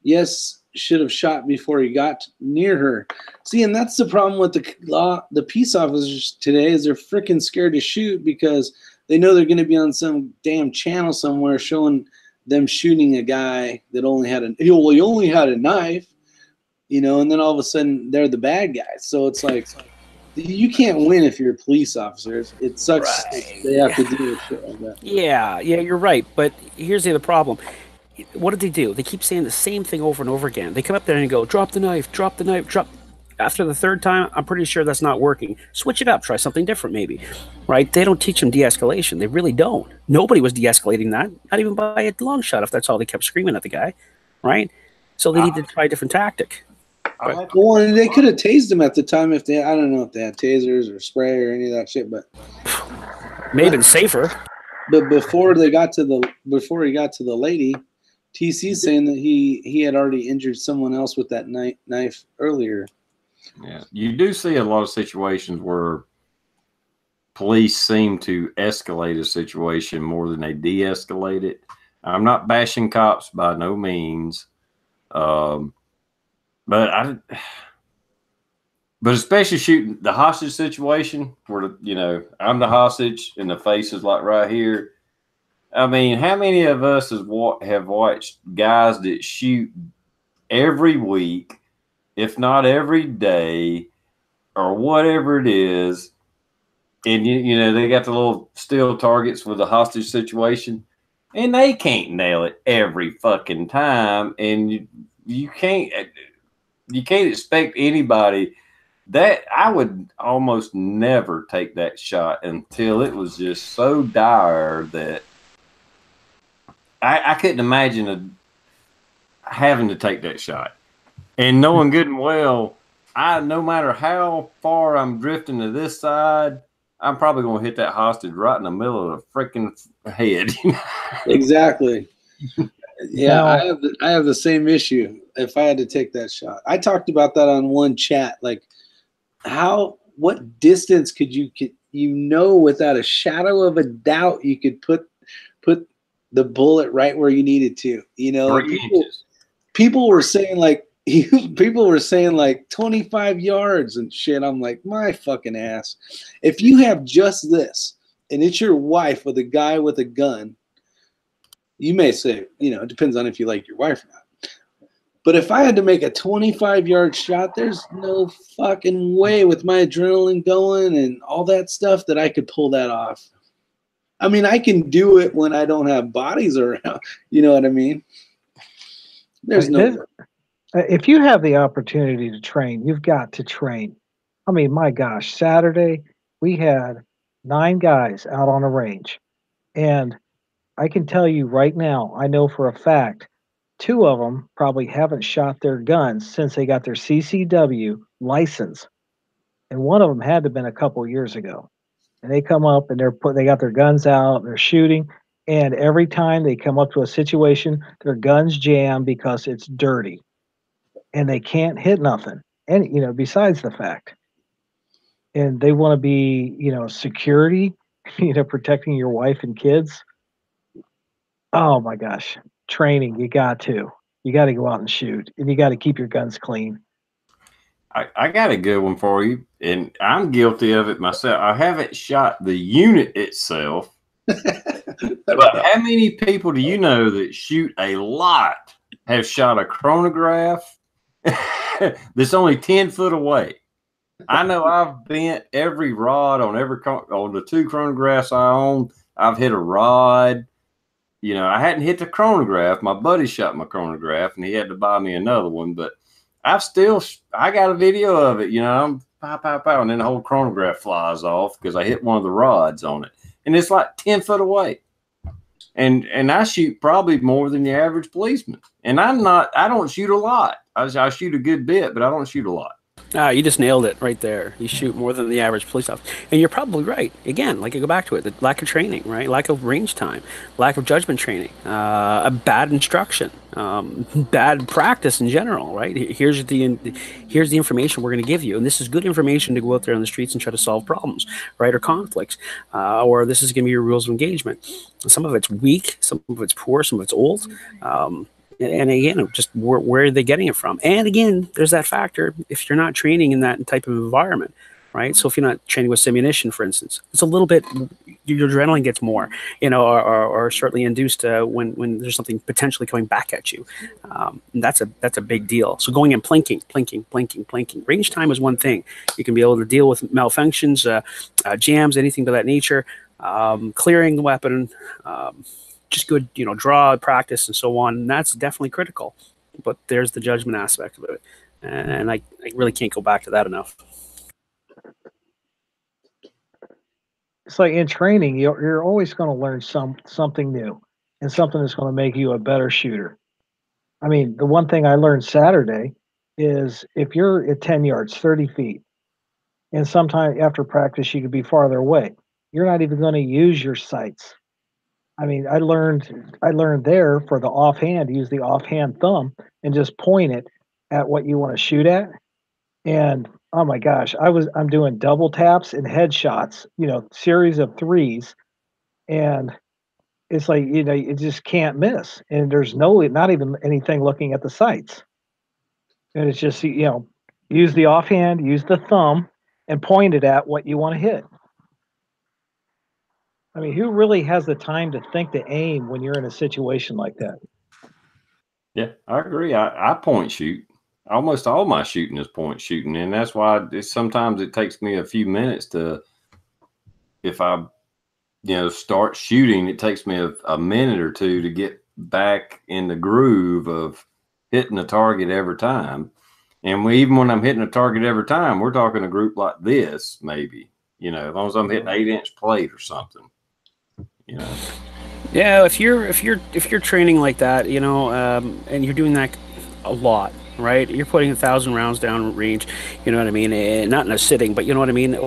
yes, should have shot before he got near her. See, and that's the problem with the peace officers today is they're freaking scared to shoot because they know they're going to be on some damn channel somewhere showing them shooting a guy that only had he only had a knife, and then all of a sudden they're the bad guys. So it's like you can't win if you're a police officer. It sucks. Right. They have to do shit like that. Yeah, you're right. But here's the other problem. What did they do? They keep saying the same thing over and over again. They come up there and go, drop the knife, drop the knife, drop. After the third time, I'm pretty sure that's not working. Switch it up. Try something different maybe, right? They don't teach them de-escalation. They really don't. Nobody was de-escalating that, not even by a long shot if that's all they kept screaming at the guy, right? So they need to try a different tactic. Well, and they could have tased him at the time if I don't know if they had tasers or spray or any of that shit, but may have been safer. But before he got to the lady, TC's saying that he had already injured someone else with that knife earlier. Yeah, you do see a lot of situations where police seem to escalate a situation more than they de-escalate it. I'm not bashing cops by no means, but especially shooting the hostage situation where I'm the hostage and the face is like right here. I mean, how many of us have watched guys that shoot every week, if not every day, or whatever it is, and they got the little steel targets with the hostage situation, and they can't nail it every fucking time, and you can't expect anybody. That I would almost never take that shot until it was just so dire that I couldn't imagine having to take that shot. And knowing good and well, no matter how far I'm drifting to this side, I'm probably going to hit that hostage right in the middle of the freaking head. Exactly. Yeah, Now, I have the same issue. If I had to take that shot, I talked about that on one chat. Like, what distance could you without a shadow of a doubt you could put the bullet right where you needed to. You know, 3 inches. People were saying like 25 yards and shit. I'm like, my fucking ass. If you have just this and it's your wife with a guy with a gun, you may say, you know, it depends on if you like your wife or not. But if I had to make a 25-yard shot, there's no fucking way with my adrenaline going and all that stuff that I could pull that off. I mean, I can do it when I don't have bodies around. You know what I mean? There's no. if you have the opportunity to train, you've got to train. I mean, my gosh, Saturday we had 9 guys out on a range, and I can tell you right now, I know for a fact, 2 of them probably haven't shot their guns since they got their CCW license, and one of them had to have been a couple years ago. And they come up and they got their guns out, they're shooting, and every time they come up to a situation, their guns jam because it's dirty, and they can't hit nothing. And besides the fact, and they want to be, security, protecting your wife and kids. Oh my gosh, training, you got to go out and shoot, and you got to keep your guns clean. I got a good one for you, and I'm guilty of it myself. I haven't shot the unit itself, but how many people do you know that shoot a lot have shot a chronograph that's only 10 foot away? I know I've bent every rod on the 2 chronographs I own. I've hit a rod. You know, I hadn't hit the chronograph. My buddy shot my chronograph, and he had to buy me another one. But I got a video of it. You know, I'm pow, pow, pow, and then the whole chronograph flies off because I hit one of the rods on it, and it's like 10 foot away. And I shoot probably more than the average policeman. And I don't shoot a lot. I shoot a good bit, but I don't shoot a lot. You just nailed it right there. You shoot more than the average police officer. And you're probably right. Again, like I go back to it, the lack of training, right? Lack of range time, lack of judgment training, a bad instruction, bad practice in general, right? Here's the information we're going to give you. And this is good information to go out there on the streets and try to solve problems, right? Or conflicts. Or this is going to be your rules of engagement. Some of it's weak, some of it's poor, some of it's old. And again, just where are they getting it from? And again, there's that factor if you're not training in that type of environment, right? So if you're not training with ammunition, for instance, it's a little bit, your adrenaline gets more, or certainly induced when there's something potentially coming back at you. And that's a big deal. So going and plinking. Range time is one thing. You can be able to deal with malfunctions, jams, anything of that nature, clearing the weapon, just good, draw, practice, and so on. And that's definitely critical. But there's the judgment aspect of it. And I really can't go back to that enough. It's like in training, you're always going to learn something new and something that's going to make you a better shooter. I mean, the one thing I learned Saturday is if you're at 10 yards, 30 feet, and sometime after practice you could be farther away, you're not even going to use your sights. I mean, I learned there for the offhand, use the offhand thumb and just point it at what you want to shoot at. And oh my gosh, I'm doing double taps and headshots, series of 3s, and it's like, you just can't miss. And there's not even anything looking at the sights. And it's just, use the offhand, use the thumb, and point it at what you want to hit. I mean, who really has the time to think to aim when you're in a situation like that? Yeah, I agree. I point shoot. Almost all my shooting is point shooting, and that's why sometimes it takes me a few minutes to, if I start shooting, it takes me a minute or two to get back in the groove of hitting a target every time. And even when I'm hitting a target every time, we're talking a group like this, maybe, as long as I'm hitting 8-inch plate or something, Yeah, if you're training like that, and you're doing that a lot, right? You're putting 1,000 rounds down range, you know what I mean? Not in a sitting, but you know what I mean.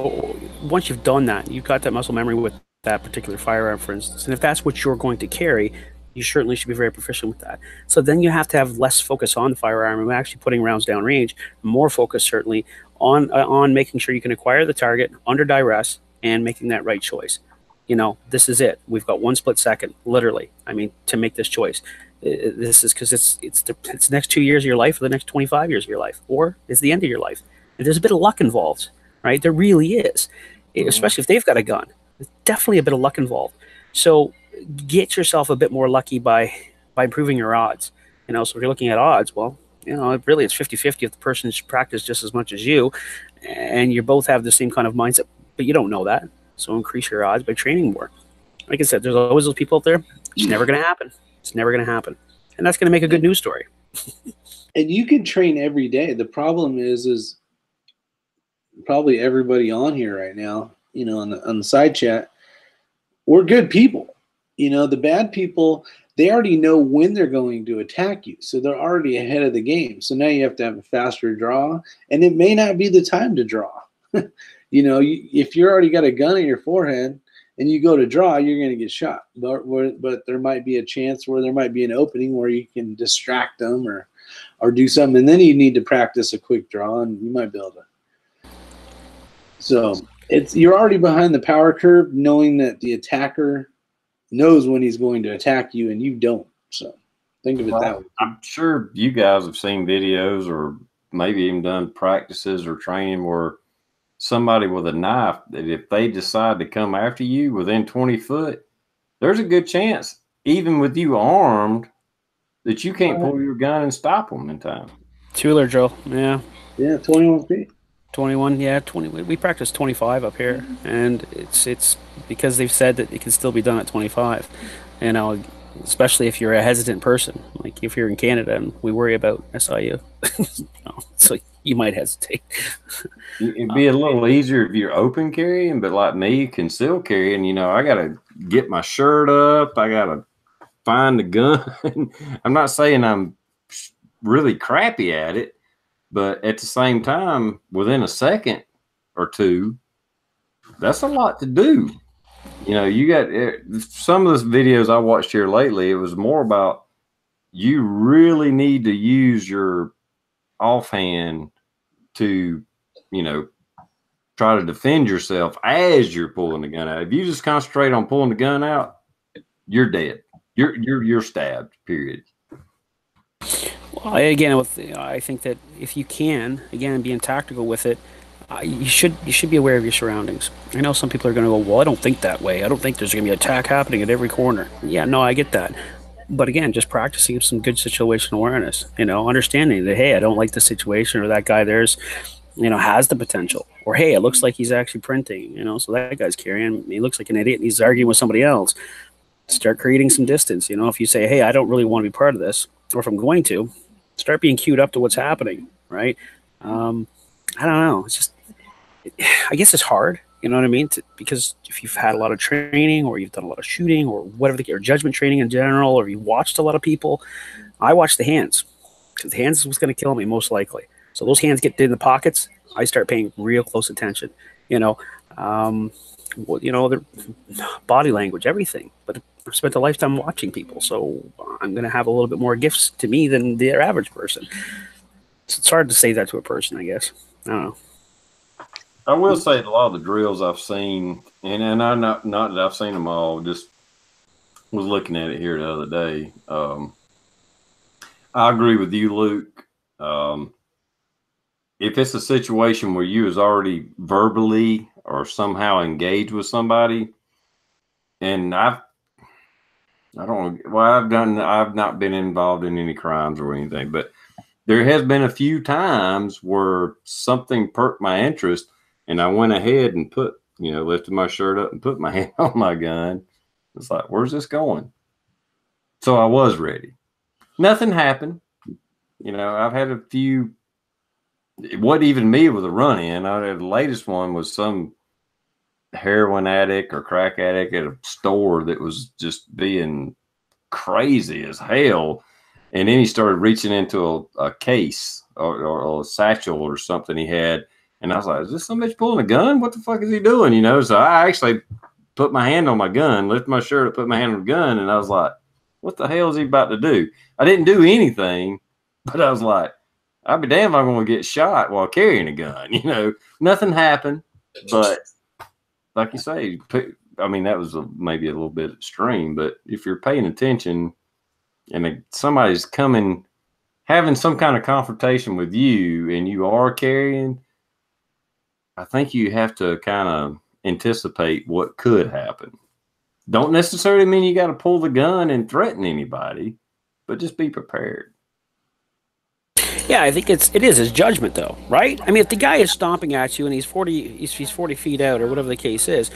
Once you've done that, you've got that muscle memory with that particular firearm, for instance. And if that's what you're going to carry, you certainly should be very proficient with that. So then you have to have less focus on the firearm and actually putting rounds down range, more focus certainly on making sure you can acquire the target under duress and making that right choice. This is it. We've got 1 split second, literally. I mean, to make this choice. This is because it's the next 2 years of your life, or the next 25 years of your life, or it's the end of your life. And there's a bit of luck involved, right? There really is, especially if they've got a gun. There's definitely a bit of luck involved. So get yourself a bit more lucky by improving your odds. So if you're looking at odds, well, really it's 50-50 if the person's practiced just as much as you, and you both have the same kind of mindset, but you don't know that. So increase your odds by training more. Like I said, there's always those people out there. It's never going to happen. It's never going to happen. And that's going to make a good news story. And you can train every day. The problem is probably everybody on here right now, on the side chat, we're good people. The bad people, they already know when they're going to attack you. So they're already ahead of the game. So now you have to have a faster draw, and it may not be the time to draw. If you're already got a gun in your forehead and you go to draw, you're going to get shot. But there might be a chance where there might be an opening where you can distract them or do something. And then you need to practice a quick draw, and you might be able to. So you're already behind the power curve, knowing that the attacker knows when he's going to attack you and you don't. So think of it that way. I'm sure you guys have seen videos or maybe even done practices or training where somebody with a knife, that if they decide to come after you within 20 foot, there's a good chance, even with you armed, that you can't pull your gun and stop them in time. Two-wheeler drill, yeah. Yeah, 21 feet. 21, yeah, 20. We practice 25 up here, and it's because they've said that it can still be done at 25. Especially if you're a hesitant person, like if you're in Canada and we worry about SIU, so you might hesitate. It'd be a little easier if you're open carrying, but like me, concealed carrying, I got to get my shirt up. I got to find the gun. I'm not saying I'm really crappy at it, but at the same time, within a second or two, that's a lot to do. You got some of the videos I watched here lately, it was more about you really need to use your offhand to, try to defend yourself as you're pulling the gun out. If you just concentrate on pulling the gun out, you're dead. You're stabbed, period. Well, again, I think that if you can, again, being tactical with it, you should be aware of your surroundings. I know some people are going to go, well, I don't think that way. I don't think there's going to be an attack happening at every corner. Yeah, no, I get that. But again, just practicing some good situational awareness, understanding that, hey, I don't like the situation, or that guy there's, has the potential, or, hey, it looks like he's actually printing, so that guy's carrying, he looks like an idiot and he's arguing with somebody else. Start creating some distance. If you say, hey, I don't really want to be part of this, or if I'm going to, start being queued up to what's happening, right? I don't know. It's just, I guess it's hard, you know what I mean? Because if you've had a lot of training, or you've done a lot of shooting, or whatever, or judgment training in general, or you've watched a lot of people, I watch the hands, because the hands is what's going to kill me most likely. So those hands get in the pockets, I start paying real close attention, their body language, everything. But I've spent a lifetime watching people, so I'm going to have a little bit more gifts to me than the average person. So it's hard to say that to a person, I guess. I don't know. I will say that a lot of the drills I've seen, and I not that I've seen them all, just was looking at it here the other day. I agree with you, Luke. If it's a situation where you is already verbally or somehow engaged with somebody, and I've not been involved in any crimes or anything, but there has been a few times where something perked my interest, and I went ahead and put lifted my shirt up and put my hand on my gun. It's like, where's this going? So I was ready. Nothing happened. I've had a few. It wasn't even me with a run-in. The latest one was some heroin addict or crack addict at a store that was just being crazy as hell. And then he started reaching into a case or a satchel or something he had. And I was like, is this some bitch pulling a gun? What the fuck is he doing? So I actually put my hand on my gun, lifted my shirt up, put my hand on the gun. And I was like, what the hell is he about to do? I didn't do anything, but I was like, I'd be damned if I'm going to get shot while carrying a gun. Nothing happened. But like you say, that was maybe a little bit extreme. But if you're paying attention and somebody's having some kind of confrontation with you and you are carrying, I think you have to kind of anticipate what could happen. Don't necessarily mean you got to pull the gun and threaten anybody, but just be prepared. Yeah, I think it is his judgment, though, right? I mean, if the guy is stomping at you and he's 40 feet out or whatever the case is,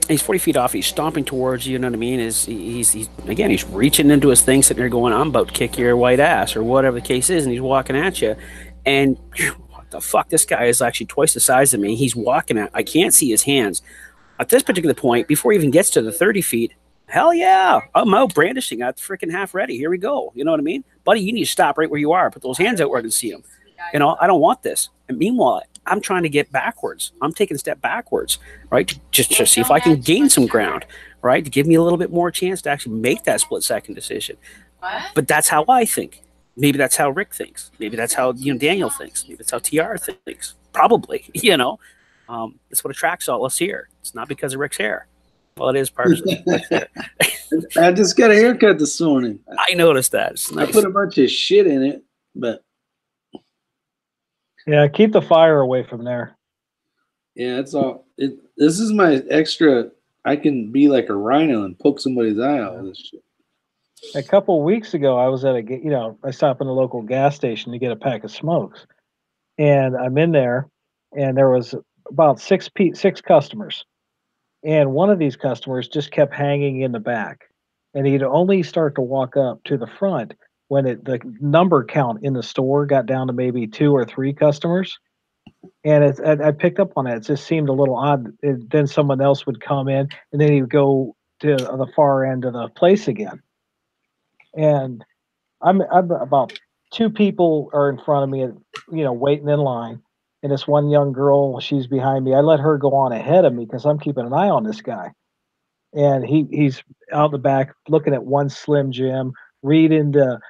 he's 40 feet off, he's stomping towards you, you know what I mean? He's reaching into his thing, sitting there going, I'm about to kick your white ass or whatever the case is, and he's walking at you, and what the fuck, this guy is actually twice the size of me. He's walking I can't see his hands. At this particular point, before he even gets to the 30 feet, hell yeah, I'm out brandishing. I got the freaking half ready. Here we go. You know what I mean? Buddy, you need to stop right where you are. Put those hands out where I can see them. I don't want this. And meanwhile, I'm trying to get backwards. I'm taking a step backwards, right? Just to see if I can gain some ground, right? To give me a little bit more chance to actually make that split-second decision. But that's how I think. Maybe that's how Rick thinks. Maybe that's how Daniel thinks. Maybe that's how TR thinks. Probably, That's what attracts all us here. It's not because of Rick's hair. Well, it is partially. I just got a haircut this morning. I noticed that. It's nice. I put a bunch of shit in it, but yeah, keep the fire away from there. Yeah, it's all. This is my extra. I can be like a rhino and poke somebody's eye out with this shit. A couple of weeks ago, I was at I stopped in a local gas station to get a pack of smokes, and I'm in there, and there was about six customers. And one of these customers just kept hanging in the back, and he'd only start to walk up to the front when the number count in the store got down to maybe 2 or 3 customers. And I picked up on it. It just seemed a little odd. Then someone else would come in, and then he would go to the far end of the place again. And I'm about 2 people are in front of me, waiting in line. And this one young girl, she's behind me. I let her go on ahead of me because I'm keeping an eye on this guy. And he's out the back looking at one Slim Jim, reading the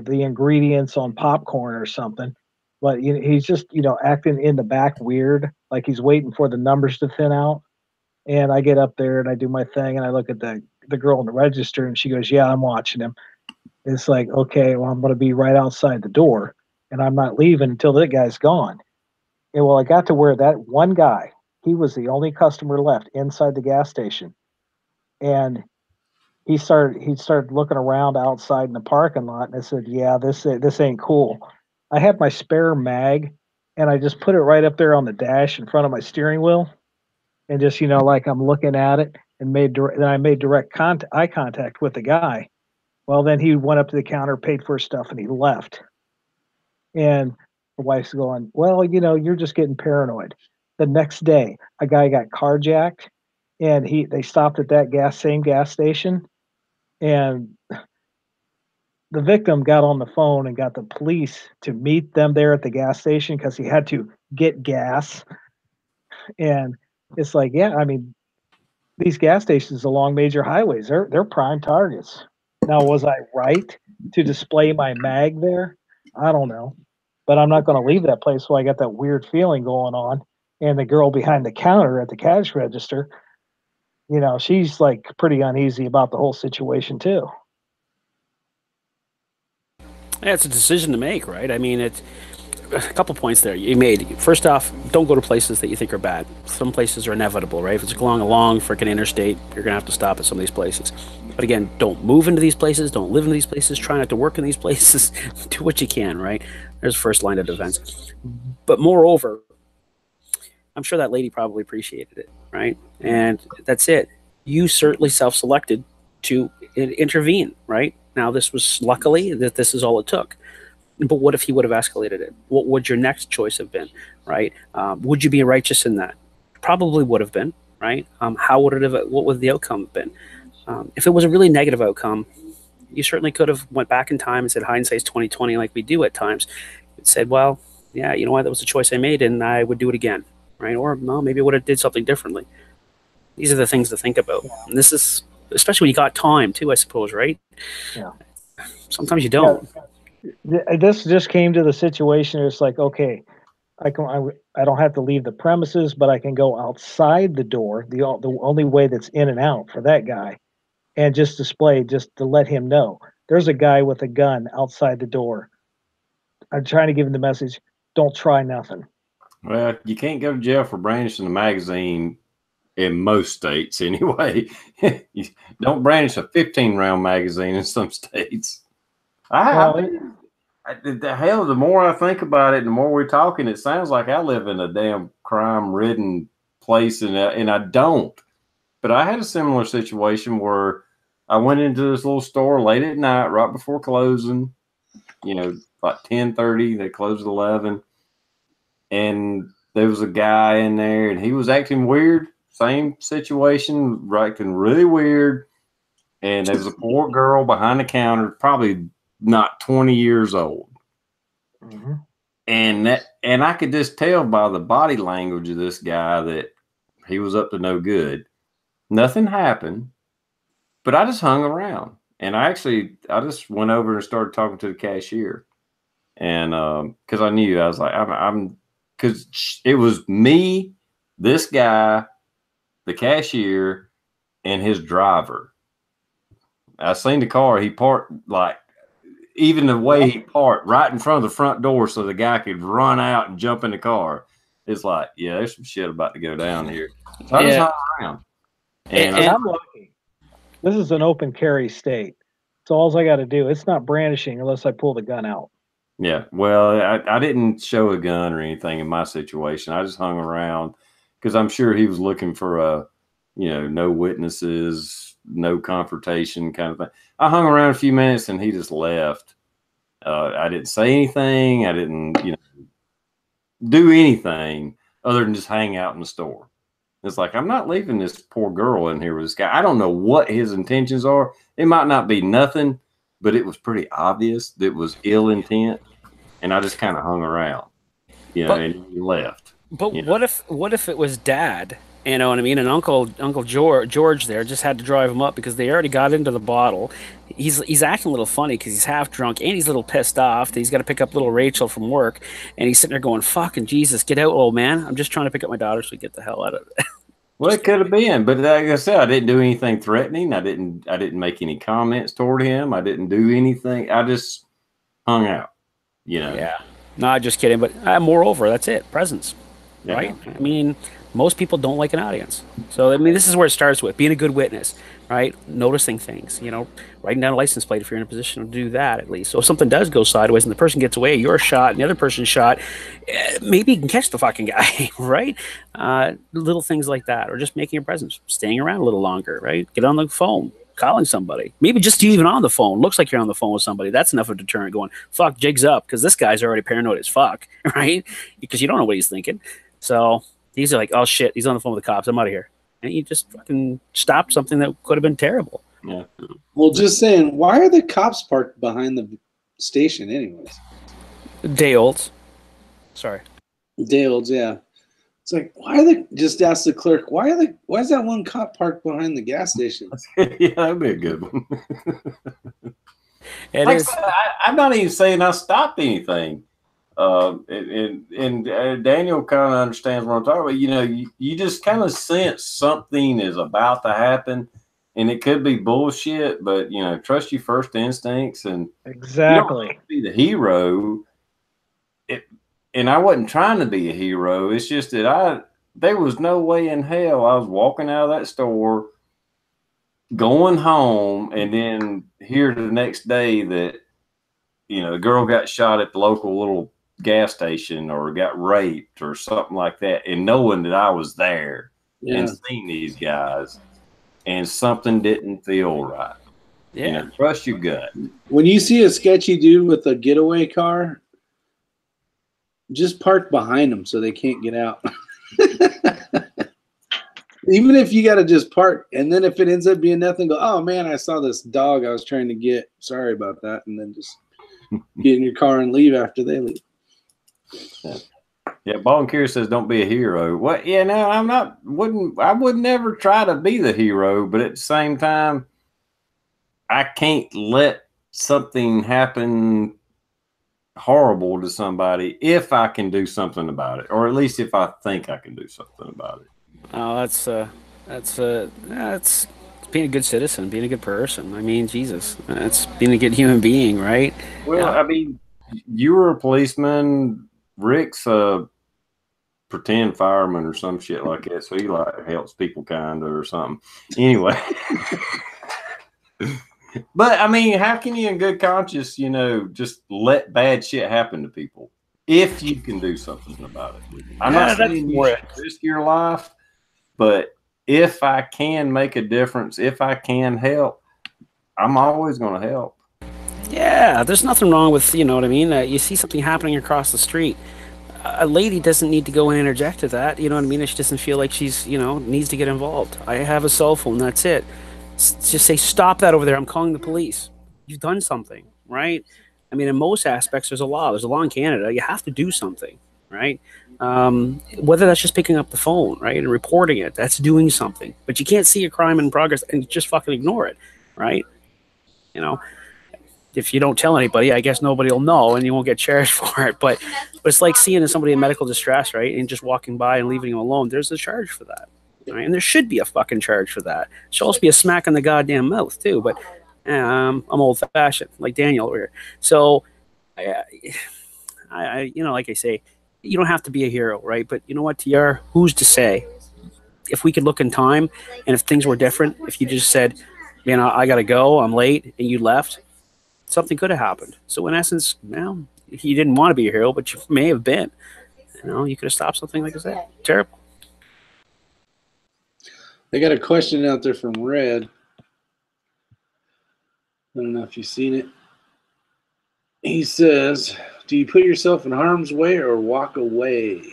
ingredients on popcorn or something. But he's just, acting in the back weird, like he's waiting for the numbers to thin out. And I get up there and I do my thing, and I look at the girl in the register, and she goes, "Yeah, I'm watching him." It's like, okay, well, I'm going to be right outside the door, and I'm not leaving until that guy's gone. And well, I got to where that one guy, he was the only customer left inside the gas station. And he started looking around outside in the parking lot, and I said, "Yeah, this ain't cool." I had my spare mag, and I just put it right up there on the dash in front of my steering wheel, and just like I'm looking at it, and I made direct eye contact with the guy. Well, then he went up to the counter, paid for his stuff, and he left. And the wife's going, "Well, you're just getting paranoid." The next day, a guy got carjacked, and they stopped at that same gas station, and the victim got on the phone and got the police to meet them there at the gas station because he had to get gas. And it's like, yeah, I mean, these gas stations along major highways, they're prime targets. Now, was I right to display my mag there? I don't know. But I'm not going to leave that place while I got that weird feeling going on. And the girl behind the counter at the cash register, she's like pretty uneasy about the whole situation too. Yeah, it's a decision to make, right? I mean, it's a couple points there you made. First off, don't go to places that you think are bad. Some places are inevitable, right? If it's along a long freaking interstate, you're going to have to stop at some of these places. But again, don't move into these places. Don't live in these places. Try not to work in these places. Do what you can, right? There's first line of defense. But moreover, I'm sure that lady probably appreciated it, right? And that's it. You certainly self-selected to intervene, right? Now, this was luckily that this is all it took. But what if he would have escalated it? What would your next choice have been, right? Would you be righteous in that? Probably would have been, right? How would it have? What would the outcome have been? If it was a really negative outcome, you certainly could have went back in time and said hindsight's 2020, like we do at times. It said, well, yeah, you know what? That was a choice I made, and I would do it again, right? Or no, maybe I would have did something differently. These are the things to think about. And this is especially when you got time too, I suppose, right? Yeah. Sometimes you don't. This just came to the situation. It's like, okay, I don't have to leave the premises, but I can go outside the door, the only way that's in and out for that guy, and just display, just to let him know there's a guy with a gun outside the door. I'm trying to give him the message: don't try nothing. Well, you can't go to jail for brandishing a magazine in most states anyway. You don't brandish a 15-round magazine in some states. The hell, the more I think about it, the more we're talking, it sounds like I live in a damn crime-ridden place, and I don't. But I had a similar situation where I went into this little store late at night, right before closing, like 10:30. They closed at 11. And there was a guy in there, and he was acting weird. Same situation, acting really weird. And there was a poor girl behind the counter, probably not 20 years old. Mm-hmm. And I could just tell by the body language of this guy that he was up to no good. Nothing happened, but I just hung around. And I just went over and started talking to the cashier. And because I knew, I was like, because it was me, this guy, the cashier, and his driver. I seen the car. He parked, like, even the way he parked right in front of the front door so the guy could run out and jump in the car. It's like, yeah, there's some shit about to go down here. So I just hung around. And I'm lucky. This is an open carry state. So all I got to do, it's not brandishing unless I pull the gun out. Yeah, well, I didn't show a gun or anything in my situation. I just hung around because I'm sure he was looking for no witnesses, no confrontation kind of thing. I hung around a few minutes and he just left. I didn't say anything. I didn't, do anything other than just hang out in the store. It's like, I'm not leaving this poor girl in here with this guy. I don't know what his intentions are. It might not be nothing, but it was pretty obvious that it was ill intent. And I just kind of hung around, and he left. But what if it was Dad? You know what I mean? And Uncle George there just had to drive him up because they already got into the bottle. He's acting a little funny because he's half drunk and he's a little pissed off that he's got to pick up little Rachel from work, and he's sitting there going, "Fucking Jesus, get out, old man! I'm just trying to pick up my daughter, so we get the hell out of it." Well, it could have been, but like I said, I didn't do anything threatening. I didn't make any comments toward him. I didn't do anything. I just hung out. Yeah. No, just kidding. But moreover, that's it. Presence, right? I mean, most people don't like an audience. So, I mean, this is where it starts with being a good witness, right? Noticing things, writing down a license plate if you're in a position to do that at least. So if something does go sideways and the person gets away, you're shot and the other person's shot, maybe you can catch the fucking guy, right? Little things like that, or just making a presence, staying around a little longer, right? Get on the phone. Calling somebody, maybe just even on the phone, looks like you're on the phone with somebody. That's enough of a deterrent. Going, fuck, jig's up, because this guy's already paranoid as fuck, right? Because you don't know what he's thinking. So these are like, oh shit, he's on the phone with the cops. I'm out of here, and you just fucking stopped something that could have been terrible. Yeah. Well, just saying, why are the cops parked behind the station, anyways? Day olds. Sorry. Day olds, yeah. It's like, why are they? Just ask the clerk. Why is that one cop parked behind the gas station? Yeah, that'd be a good one. It is. I'm not even saying I stopped anything. And Daniel kind of understands what I'm talking about. You just kind of sense something is about to happen, and it could be bullshit. But trust your first instincts, and exactly. You don't have to be the hero. And I wasn't trying to be a hero. It's just that there was no way in hell I was walking out of that store, going home, and then hear the next day that, the girl got shot at the local little gas station or got raped or something like that, and knowing that I was there and seen these guys, and something didn't feel right. Yeah. You know, trust your gut. When you see a sketchy dude with a getaway car, just park behind them so they can't get out. Even if you got to just park, and then if it ends up being nothing, go, oh man, I saw this dog I was trying to get. Sorry about that. And then just get in your car and leave after they leave. Yeah, Ball and Curious says don't be a hero. What? Yeah, no, I'm not. I would never try to be the hero, but at the same time, I can't let something happen horrible to somebody if I can do something about it, or at least if I think I can do something about it. Oh, that's being a good citizen, being a good person. I mean, Jesus, that's being a good human being, right? Well, I mean, you were a policeman. Rick's a pretend fireman or some shit like that, so he like helps people kind of or something. Anyway, but I mean, how can you, in good conscience, you know, just let bad shit happen to people if you can do something about it? I'm not saying you should risk your life, but if I can make a difference, if I can help, I'm always going to help. Yeah, there's nothing wrong with, you know what I mean? You see something happening across the street. A lady doesn't need to go and interject to that. You know what I mean? She doesn't feel like she's, you know, needs to get involved. I have a cell phone. That's it. Just say, stop that over there. I'm calling the police. You've done something, right? I mean, in most aspects, there's a law. There's a law in Canada. You have to do something, right? Whether that's just picking up the phone, right, and reporting it, that's doing something. But you can't see a crime in progress and just fucking ignore it, right? You know, if you don't tell anybody, I guess nobody will know, and you won't get charged for it. But it's like seeing somebody in medical distress, right, and just walking by and leaving them alone. There's a charge for that, right? And there should be a fucking charge for that. It should also be a smack in the goddamn mouth too. But I'm old-fashioned, like Daniel over here. So, you know, like I say, you don't have to be a hero, right? But you know what, TR? Who's to say? If we could look in time, and if things were different, if you just said, man, I got to go, I'm late, and you left, something could have happened. So in essence, well, you didn't want to be a hero, but you may have been. You know, you could have stopped something like that. Terrible. I got a question out there from Red. I don't know if you've seen it. He says, do you put yourself in harm's way or walk away?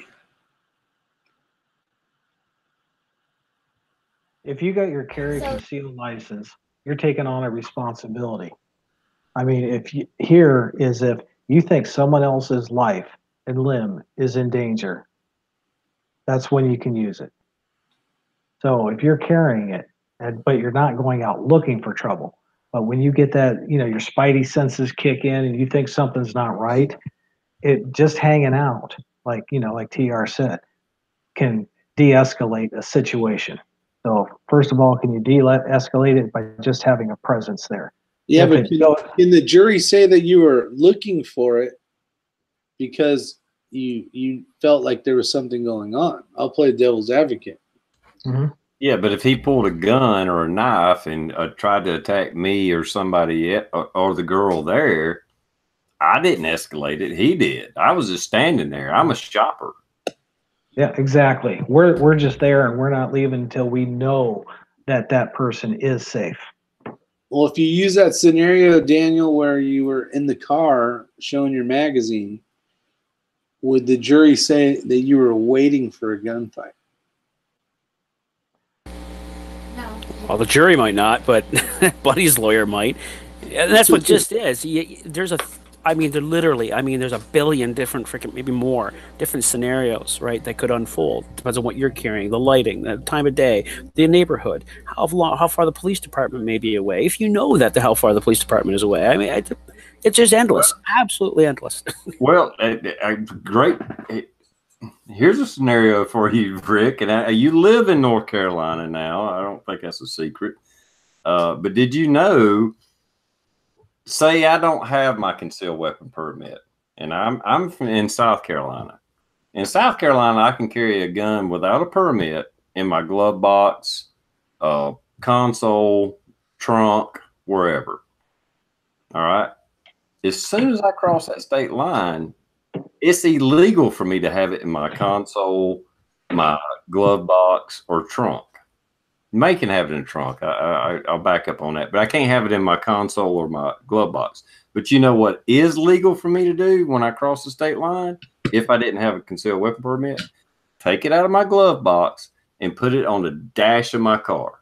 If you got your carry concealed license, you're taking on a responsibility. I mean, if you think someone else's life and limb is in danger, that's when you can use it. So if you're carrying it, but you're not going out looking for trouble, but when you get that, you know, your spidey senses kick in and you think something's not right, it just hanging out, like, you know, like TR said, can de-escalate a situation. So first of all, can you de-escalate it by just having a presence there? Yeah, but can the jury say that you were looking for it because you felt like there was something going on? I'll play devil's advocate. Mm-hmm. Yeah, but if he pulled a gun or a knife and tried to attack me or somebody or the girl there, I didn't escalate it. He did. I was just standing there. I'm a shopper. Yeah, exactly. We're just there, and we're not leaving until we know that that person is safe. Well, if you use that scenario, Daniel, where you were in the car showing your magazine, would the jury say that you were waiting for a gunfight? No. Well, the jury might not, but Buddy's lawyer might. And that's what just is. There's a billion different, freaking maybe more, different scenarios, right, that could unfold. Depends on what you're carrying, the lighting, the time of day, the neighborhood, how far the police department may be away. If you know how far the police department is away, I mean, it's just endless, absolutely endless. Well, great. Here's a scenario for you, Rick, and you live in North Carolina now. I don't think that's a secret. But did you know? Say I don't have my concealed weapon permit, and I'm in South Carolina. In South Carolina, I can carry a gun without a permit in my glove box, console, trunk, wherever. All right. As soon as I cross that state line, it's illegal for me to have it in my console, my glove box, or trunk. You may can have it in the trunk. I'll back up on that, but I can't have it in my console or my glove box. But you know what is legal for me to do when I cross the state line? If I didn't have a concealed weapon permit, take it out of my glove box and put it on the dash of my car.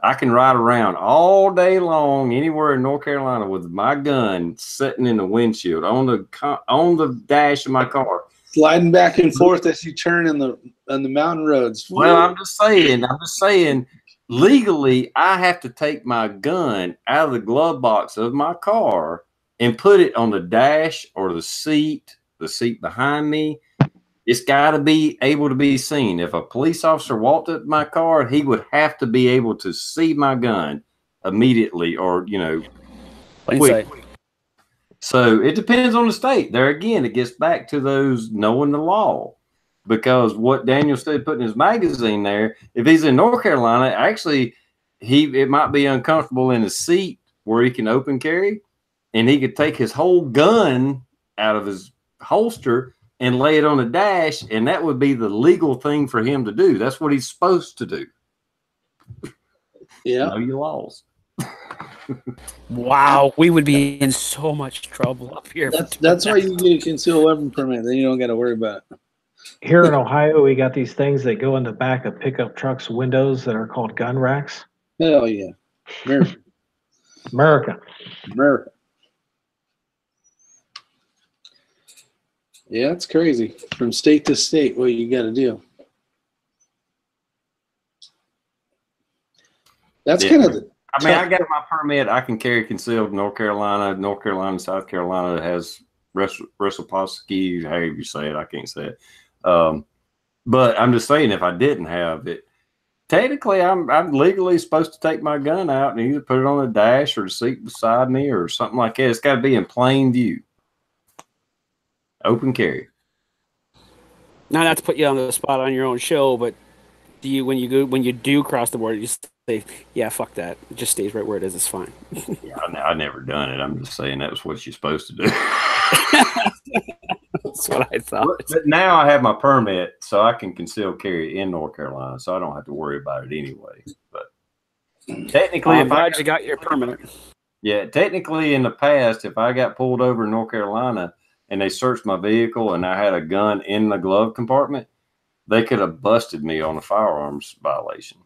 I can ride around all day long anywhere in North Carolina with my gun sitting in the windshield on the dash of my car, sliding back and forth as you turn on the mountain roads. Well, I'm just saying, legally, I have to take my gun out of the glove box of my car and put it on the dash or the seat behind me. It's got to be able to be seen. If a police officer walked up my car, he would have to be able to see my gun immediately, or quick. So it depends on the state. There again, it gets back to those knowing the law. Because what Daniel said, putting his magazine there, if he's in North Carolina, actually, it might be uncomfortable in his seat where he can open carry, and he could take his whole gun out of his holster and lay it on the dash, and that would be the legal thing for him to do. That's what he's supposed to do. Yeah. Know your laws. Wow, we would be in so much trouble up here. That's why you get a concealed weapon permit. Then you don't got to worry about it. Here in Ohio, we got these things that go in the back of pickup trucks' windows that are called gun racks. Hell yeah. America. America. America. Yeah, it's crazy. From state to state, what you got to do. That's kind of the. I mean, I got my permit. I can carry concealed in North Carolina, South Carolina that has reciprocity, however you say it. I can't say it. But I'm just saying, if I didn't have it, technically, I'm legally supposed to take my gun out and either put it on the dash or the seat beside me or something like that. It's got to be in plain view, open carry. Now, not to put you on the spot on your own show, but do you when you do cross the border, you say, "Yeah, fuck that. It just stays right where it is. It's fine." Yeah, I never done it. I'm just saying that was what you're supposed to do. That's what I thought. But now I have my permit, so I can conceal carry in North Carolina, so I don't have to worry about it anyway. But technically, I'm glad you got your permit. Yeah, technically, in the past, if I got pulled over in North Carolina and they searched my vehicle and I had a gun in the glove compartment, they could have busted me on a firearms violation.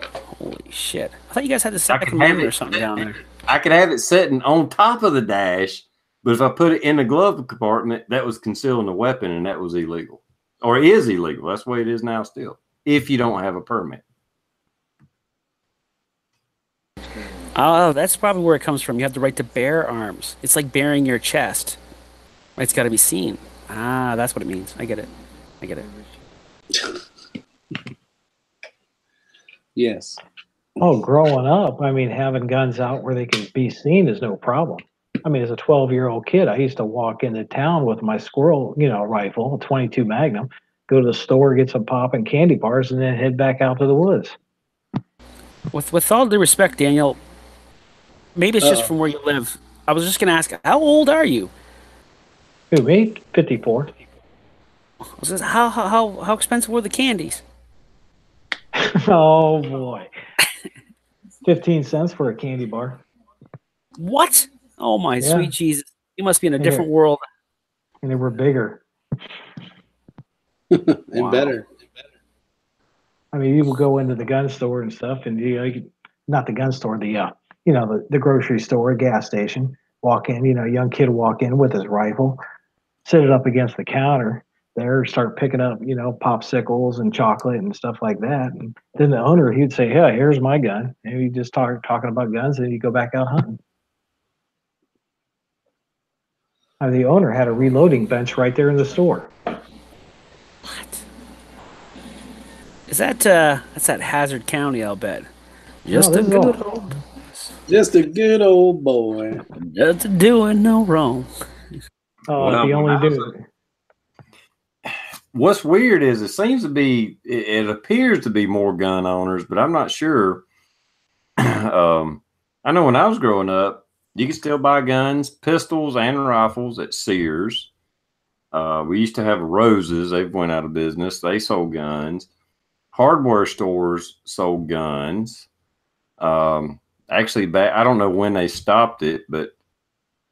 Holy shit! I thought you guys had the Second Amendment or something down there. I could have it sitting on top of the dash. But if I put it in the glove compartment, that was concealing a weapon, and that was illegal. Or is illegal. That's the way it is now still, if you don't have a permit. Oh, that's probably where it comes from. You have the right to bear arms. It's like bearing your chest. It's got to be seen. Ah, that's what it means. I get it. Yes. Oh, growing up, I mean, having guns out where they can be seen is no problem. I mean, as a 12-year-old kid, I used to walk into town with my squirrel, rifle, a 22 Magnum, go to the store, get some pop and candy bars, and then head back out to the woods. With all due respect, Daniel, maybe it's just from where you live. I was just going to ask, how old are you? Who, me? 54. How expensive were the candies? Oh, boy. 15 cents for a candy bar. What? Oh, my sweet Jesus. You must be in a different world. And they were bigger. And better. I mean, you will go into the gun store and stuff, and not the gun store, the grocery store, gas station. Walk in, a young kid walk in with his rifle, set it up against the counter there, start picking up, popsicles and chocolate and stuff like that. And then the owner, he'd say, "Yeah, here's my gun." And he'd just talking about guns, and he'd go back out hunting. The owner had a reloading bench right there in the store. What? Is that that's that Hazard County? I'll bet. Just a good old boy. Just doing no wrong. Oh, well, he only do. What's weird is it appears to be more gun owners, but I'm not sure. I know when I was growing up, you could still buy guns, pistols, and rifles at Sears. We used to have Roses. They went out of business. They sold guns. Hardware stores sold guns. Actually, I don't know when they stopped it, but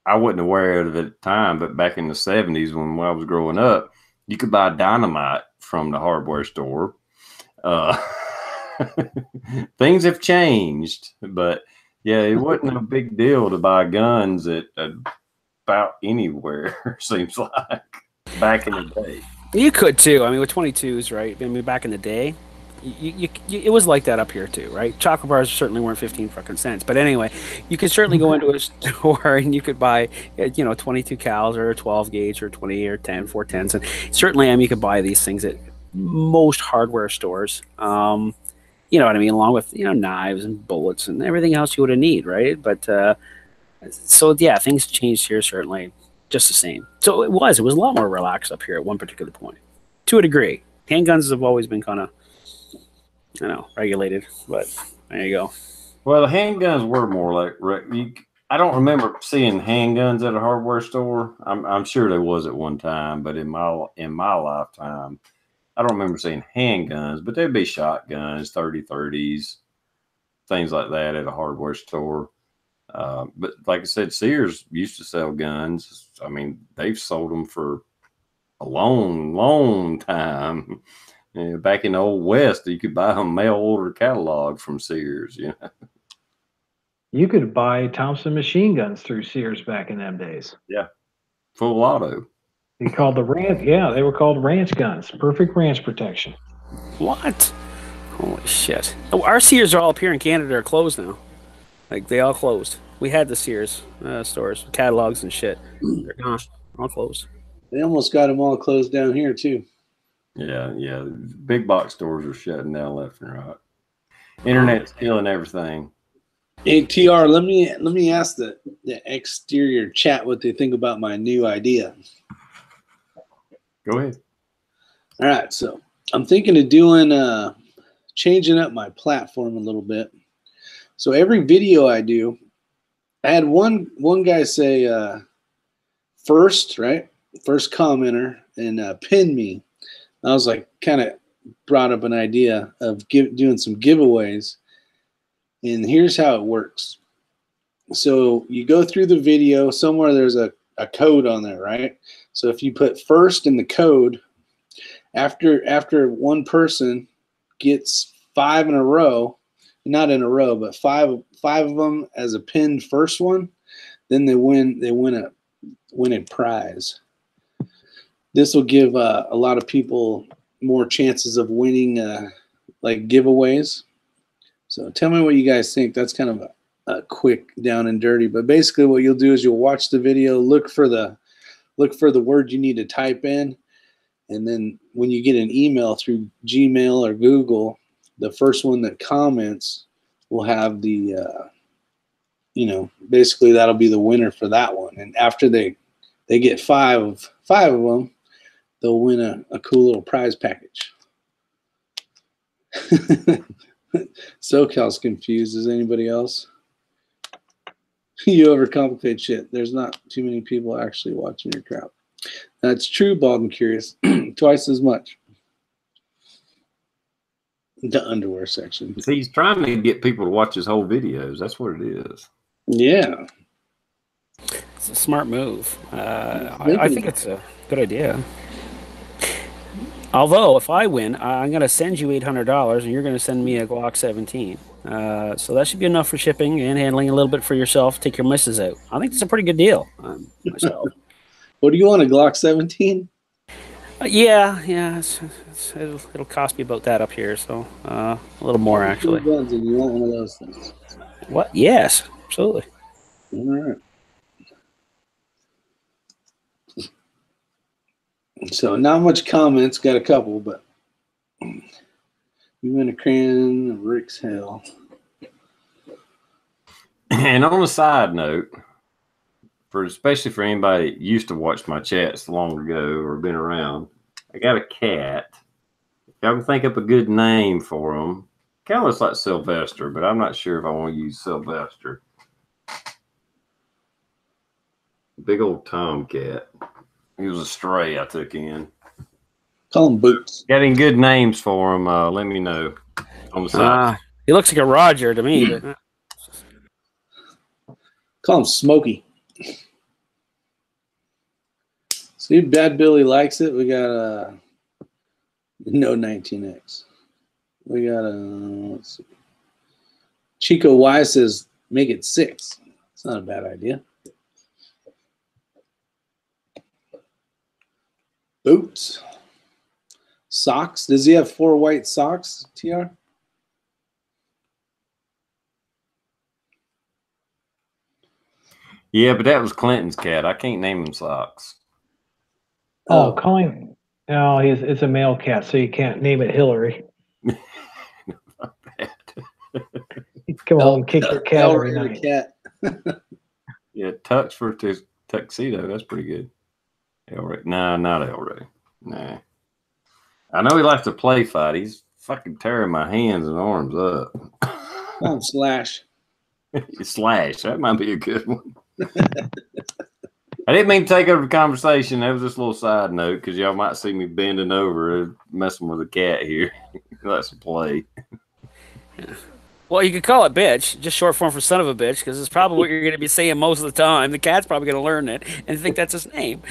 I wasn't aware of it at the time. But back in the 70s, when I was growing up, you could buy dynamite from the hardware store. Things have changed, but yeah, it wasn't a big deal to buy guns at about anywhere, seems like, back in the day. You could too. I mean, with 22s, right? I mean, back in the day, it was like that up here too, right? Chocolate bars certainly weren't 15 fucking cents, but anyway, you could certainly go into a store and you could buy, 22 cals or a 12 gauge or 20 or 10, 410s, and certainly, you could buy these things at most hardware stores. You know what I mean, along with knives and bullets and everything else you would need, right? But so yeah, things changed here certainly, just the same. So it was a lot more relaxed up here at one particular point, to a degree. Handguns have always been kind of, regulated, but there you go. Well, the handguns were more like I don't remember seeing handguns at a hardware store. I'm sure there was at one time, but in my lifetime, I don't remember seeing handguns. But there'd be shotguns, 30-30s, things like that at a hardware store. But like I said, Sears used to sell guns. I mean, they've sold them for a long, long time. Back in the old West, you could buy a mail order catalog from Sears. You could buy Thompson machine guns through Sears back in them days. Yeah, full auto. They called the ranch. Yeah, they were called ranch guns. Perfect ranch protection. What? Holy shit! Our Sears are all up here in Canada are closed now. Like they all closed. We had the Sears stores, catalogs and shit. They're gone. All closed. They almost got them all closed down here too. Yeah. Big box stores are shutting down left and right. Internet's killing everything. Hey TR, let me ask the exterior chat what they think about my new idea. Go ahead. All right, so I'm thinking of doing changing up my platform a little bit. So every video I do, I had one guy say first commenter and pin me. I was like, kind of brought up an idea of doing some giveaways. And here's how it works. So you go through the video, somewhere there's a code on there, right? So if you put first in the code, after one person gets 5 in a row, not in a row, but five of them as a pinned first one, then they win a prize. This will give a lot of people more chances of winning like giveaways. So tell me what you guys think. That's kind of a quick down and dirty, but basically what you'll do is you'll watch the video, look for the word you need to type in, and then when you get an email through Gmail or Google, the first one that comments will have the basically that'll be the winner for that one. And after they get five of them, they'll win a cool little prize package. SoCal's confused. Is anybody else? You overcomplicate shit. There's not too many people actually watching your crowd. That's true, Bald and Curious. Twice as much. The underwear section. See, he's trying to get people to watch his whole videos. That's what it is. Yeah. It's a smart move. I think it's a good idea. Although, if I win, I'm going to send you $800, and you're going to send me a Glock 17. So that should be enough for shipping and handling, a little bit for yourself. Take your missus out. I think it's a pretty good deal myself. What do you want, a Glock 17? Yeah. It'll cost me about that up here, so a little more actually. Guns and you want one of those things? What? Yes, absolutely. All right. So not much comments, got a couple, but you win a crayon, Rick's hell. And on a side note, especially for anybody that used to watch my chats long ago or been around, I got a cat. If y'all can think up a good name for him, kind of looks like Sylvester, but I'm not sure if I want to use Sylvester. Big old tomcat. He was a stray I took in. Call him Boots. Got any good names for him? Let me know on the side. He looks like a Roger to me, but Call him Smokey. See, Bad Billy likes it. We got no 19X. We got let's see. Chico Y says make it 6. It's not a bad idea. Boots. Socks. Does he have 4 white socks, TR? Yeah, but that was Clinton's cat. I can't name him Socks. Oh, call him. No, it's a male cat, so you can't name it Hillary. Come home, kick your cat every night. Cat. Yeah, Tux for tuxedo. That's pretty good. El-Ray. Nah, not El-Ray. Nah. I know he likes to play fight. He's fucking tearing my hands and arms up. Call him Slash. Slash. That might be a good one. I didn't mean to take over the conversation. That was just a little side note because y'all might see me bending over messing with a cat here. That's a play. well, you could call it bitch, just short form for son of a bitch, because it's probably what you're going to be saying most of the time. The cat's probably going to learn it and think that's his name.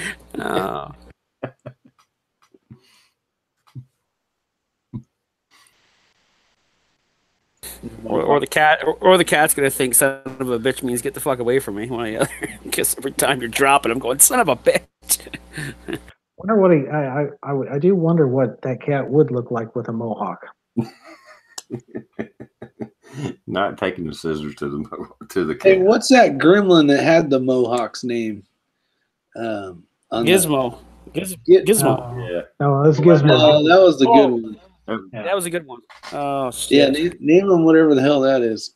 Or the cat's gonna think son of a bitch means get the fuck away from me. One or the other. Because every time you're dropping, I'm going son of a bitch. Wonder what I do wonder what that cat would look like with a mohawk. Not taking the scissors to the cat. Hey, what's that gremlin that had the Mohawk's name? Gizmo. Gizmo. Yeah. No, that's Gizmo. No, that was the good one. Yeah. That was a good one. Oh shit. Yeah, name him whatever the hell that is.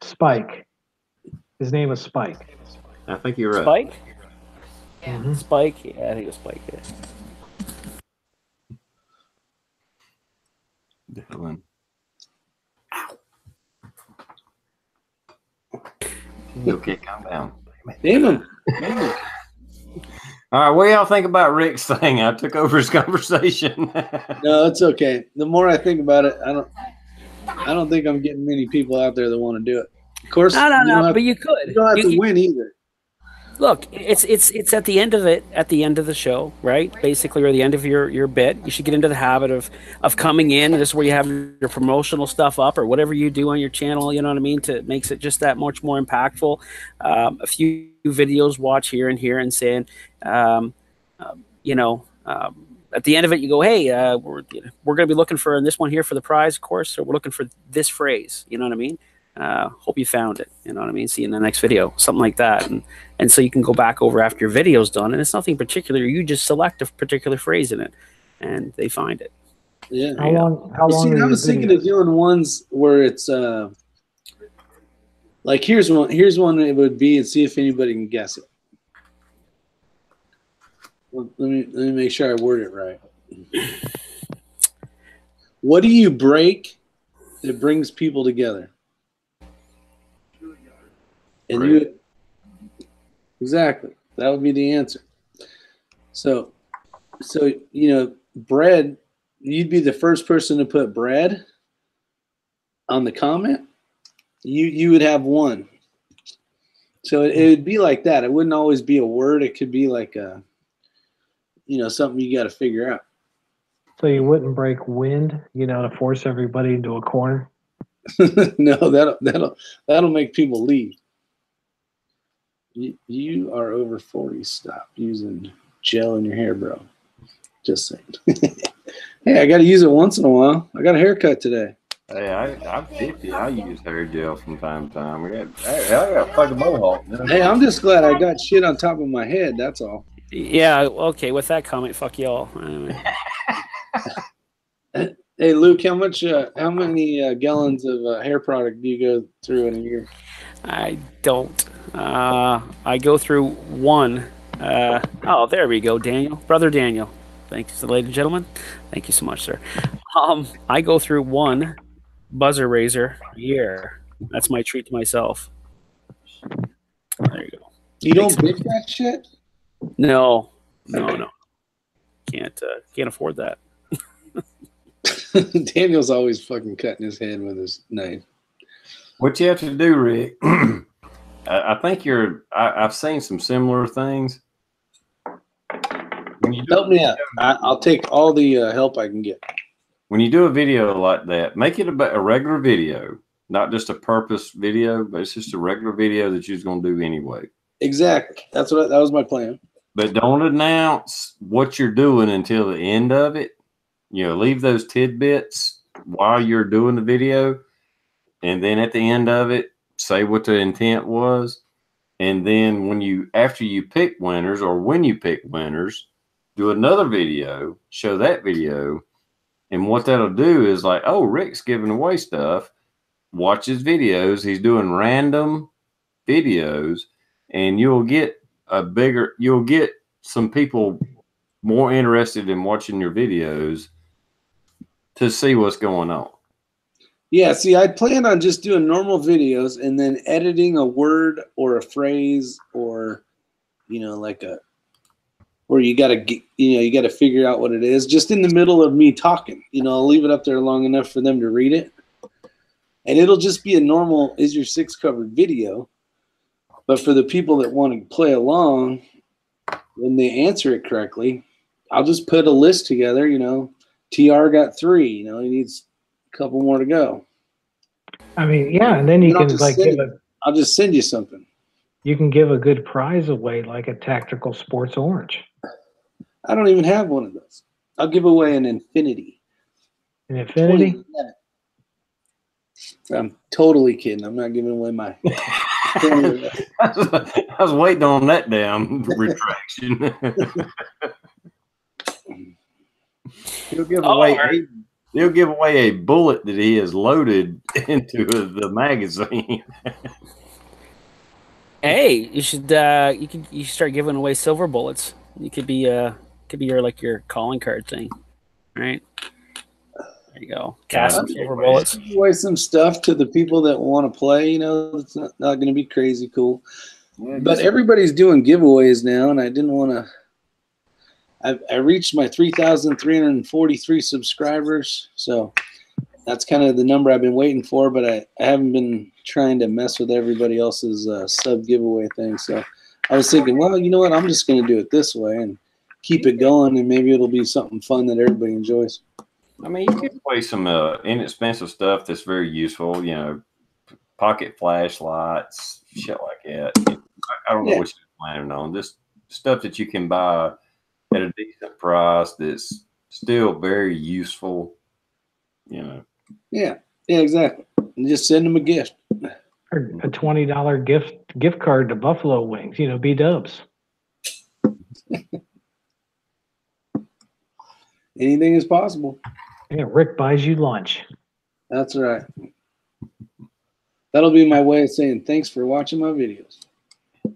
Spike. His name is Spike. I think you're right. Spike? Mm-hmm. Spike? Yeah, I think it's Spike. Yeah. Dylan. Okay, calm down. Name him. All right, what do y'all think about Rick's thing? I took over his conversation. No, it's okay. The more I think about it, I don't think I'm getting many people out there that want to do it. Of course, no, but you could. You don't have to win either. Look, it's at the end of it, at the end of the show, right? Basically, or the end of your bit. You should get into the habit of coming in. This is where you have your promotional stuff up, or whatever you do on your channel. You know what I mean? To makes it just that much more impactful. A few videos, watch here and here, and saying, at the end of it, you go, hey, we're going to be looking for this one here for the prize, of course. So we're looking for this phrase. You know what I mean? Hope you found it. You know what I mean? See you in the next video, something like that. And so you can go back over after your video's done, and it's nothing particular. You just select a particular phrase in it, and they find it. Yeah. How long? See, I was thinking of doing ones where it's like here's one it would be, and see if anybody can guess it. Well, let me make sure I word it right. What do you break that brings people together? And Bread. Exactly, that would be the answer. So bread. You'd be the first person to put bread on the comment. You would have one. So it would be like that. It wouldn't always be a word. It could be like something you got to figure out. So you wouldn't break wind, to force everybody into a corner? No, that'll make people leave. You are over 40. Stop using gel in your hair, bro. Just saying. Hey, I got to use it once in a while. I got a haircut today. Hey, I'm 50. I use hair gel from time to time. I got a fucking mohawk. Hey, I'm just glad I got shit on top of my head. That's all. Yeah, okay. With that comment, fuck y'all. Hey, Luke, how many gallons of hair product do you go through in a year? I don't. I go through one. Oh, there we go, Daniel. Brother Daniel. Thanks, ladies and gentlemen. Thank you so much, sir. I go through one buzzer razor a year. That's my treat to myself. There you go. You don't bitch that shit? No. Can't afford that. Daniel's always fucking cutting his hand with his knife. What you have to do, Rick, I think I've seen some similar things. When you Help me out. I'll take all the help I can get. When you do a video like that, make it a regular video, not just a purpose video, but it's just a regular video that you're going to do anyway. Exactly. That was my plan. But don't announce what you're doing until the end of it. You know, leave those tidbits while you're doing the video. And then at the end of it, say what the intent was. And then after you pick winners, or when you pick winners, do another video, show that video. And what that'll do is like, oh, Rick's giving away stuff. Watch his videos. He's doing random videos, and you'll get some people more interested in watching your videos to see what's going on. Yeah, see, I plan on just doing normal videos and then editing a word or a phrase, or like where you gotta figure out what it is just in the middle of me talking. I'll leave it up there long enough for them to read it, and it'll just be a normal Is Your Six Covered video. But for the people that want to play along, when they answer it correctly, I'll just put a list together. TR got 3. He needs a couple more to go. I mean, yeah, and then you can I'll just send you something. You can give a good prize away, like a tactical sports orange. I don't even have one of those. I'll give away an Infinity. An Infinity? I'm totally kidding. I'm not giving away my. I was waiting on that damn retraction. He'll give away a bullet that he has loaded into the magazine. Hey, you should start giving away silver bullets. You could be your calling card thing, right? There you go. Cast some silver bullets. Give away some stuff to the people that want to play. It's not going to be crazy cool. Yeah, but everybody's doing giveaways now, and I didn't want to. I reached my 3,343 subscribers, so that's kind of the number I've been waiting for. But I haven't been trying to mess with everybody else's sub giveaway thing. So I was thinking, well, you know what? I'm just going to do it this way and keep it going, and maybe it'll be something fun that everybody enjoys. I mean, you give away some inexpensive stuff that's very useful. Pocket flashlights, shit like that. I don't know what you're planning on. Just stuff that you can buy at a decent price that's still very useful. Yeah, exactly. And just send them a gift. Or a $20 gift card to Buffalo Wings. B-dubs. Anything is possible. Yeah, Rick buys you lunch. That's right. That'll be my way of saying thanks for watching my videos.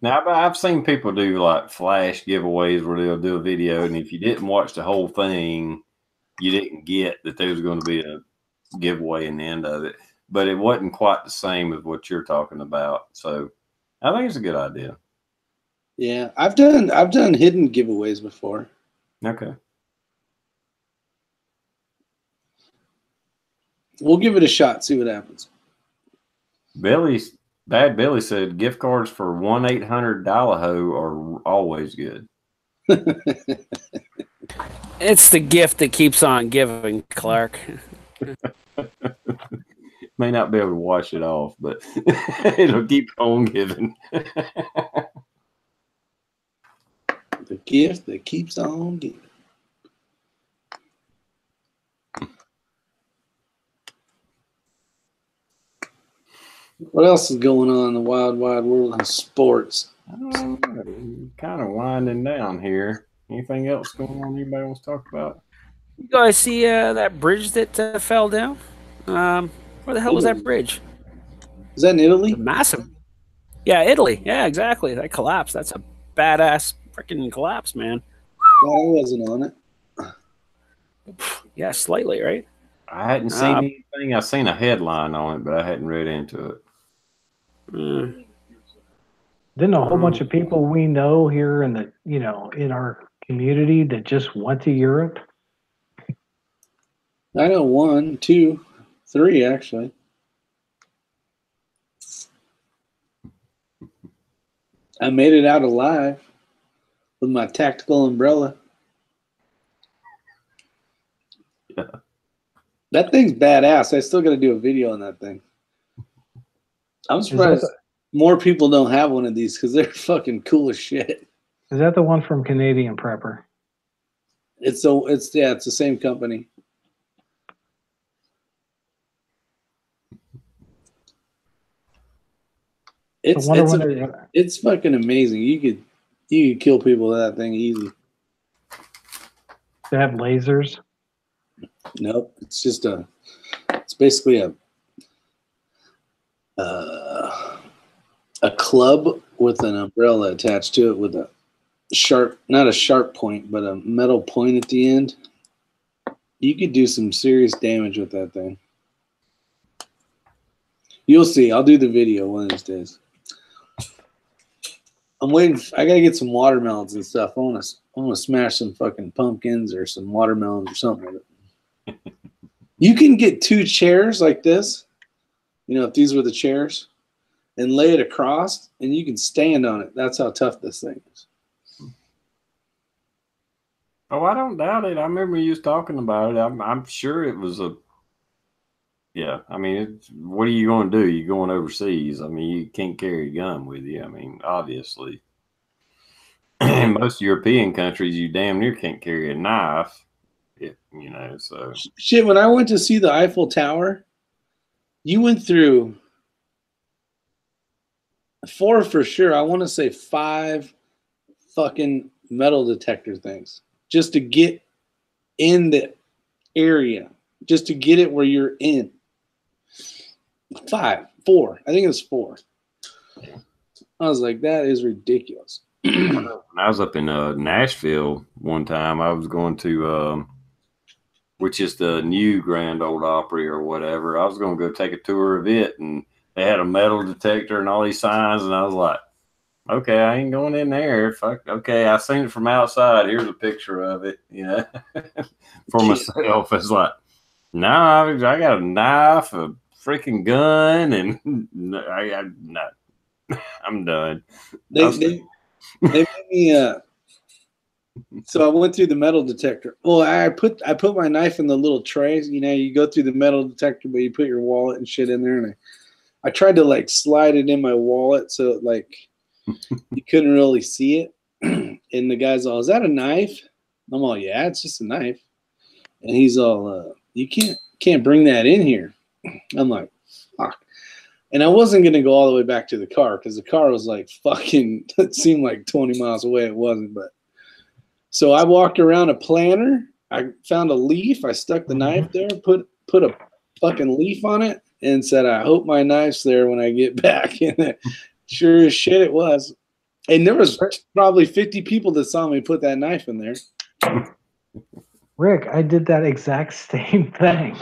Now, I've seen people do like flash giveaways where they'll do a video, and if you didn't watch the whole thing, you didn't get that there was going to be a giveaway in the end of it. But it wasn't quite the same as what you're talking about. So I think it's a good idea. Yeah, I've done hidden giveaways before. Okay. We'll give it a shot, see what happens. Bad Billy said gift cards for 1-800-DIAL-HO are always good. It's the gift that keeps on giving, Clark. May not be able to wash it off, but it'll keep on giving. The gift that keeps on giving. What else is going on in the wild, wide world of sports? I don't know. Kind of winding down here. Anything else going on anybody wants to talk about? You guys see that bridge that fell down? Where the hell was that bridge? Is that in Italy? Massive. Yeah, Italy. Yeah, exactly. That collapsed. That's a badass freaking collapse, man. Yeah, I wasn't on it. Yeah, slightly, right? I hadn't seen anything. I've seen a headline on it, but I hadn't read into it. Didn't a whole bunch of people we know here in the, you know, in our community that just went to Europe? I know 1, 2, 3 actually. I made it out alive with my tactical umbrella. Yeah. That thing's badass. I still got to do a video on that thing. I'm surprised more people don't have one of these because they're fucking cool as shit. Is that the one from Canadian Prepper? It's the same company. It's fucking amazing. You could kill people with that thing easy. They have lasers? Nope. It's basically a club with an umbrella attached to it with a sharp, not a sharp point, but a metal point at the end. You could do some serious damage with that thing. You'll see. I'll do the video one of these days. I'm waiting. I gotta get some watermelons and stuff. I want to smash some fucking pumpkins or some watermelons or something with it. You can get 2 chairs like this. You know, if these were the chairs, and lay it across, and you can stand on it. That's how tough this thing is. Oh, I don't doubt it. I remember you was talking about it. I'm sure it was a. Yeah, I mean, what are you going to do? You're going overseas. I mean, you can't carry a gun with you. I mean, obviously. In most European countries, you damn near can't carry a knife. You know, so. Shit, when I went to see the Eiffel Tower, you went through 4 for sure. I want to say 5 fucking metal detector things just to get in the area, just to get it where you're in. 5, 4. I think it was 4. I was like, that is ridiculous. When I was up in Nashville one time, I was going to, which is the new Grand Ole Opry or whatever. I was going to go take a tour of it, and they had a metal detector and all these signs, and I was like, okay, I ain't going in there. Fuck. Okay, I seen it from outside. Here's a picture of it, you know, for myself. It's like, no, I got a knife, a freaking gun, and I'm done. They made me. So I went through the metal detector. Well, I put my knife in the little trays. You know, you go through the metal detector, but you put your wallet and shit in there, and I tried to like slide it in my wallet so like you couldn't really see it. And the guy's all, "Is that a knife?" I'm all, "Yeah, it's just a knife." And he's all, "You can't bring that in here." I'm like, "Fuck." And I wasn't gonna go all the way back to the car because the car was like fucking. It seemed like 20 miles away. It wasn't, but so I walked around a planter. I found a leaf. I stuck the knife there, put a fucking leaf on it, and said, "I hope my knife's there when I get back." And sure as shit, it was. And there was probably 50 people that saw me put that knife in there. Rick, I did that exact same thing.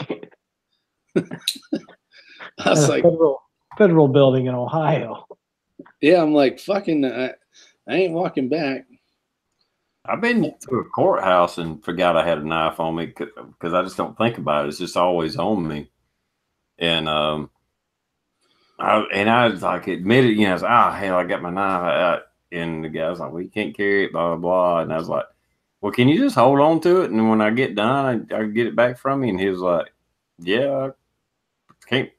I was like, federal building in Ohio. Yeah, I'm like, fucking, I ain't walking back. I've been to a courthouse and forgot I had a knife on me because I just don't think about it. It's just always on me. And I was like, admitted, you know, I was like, oh, hell, I got my knife. And the guy was like, well, you can't carry it, blah, blah, blah. And I was like, well, can you just hold on to it? And when I get done, I get it back from you. And he was like, yeah, okay.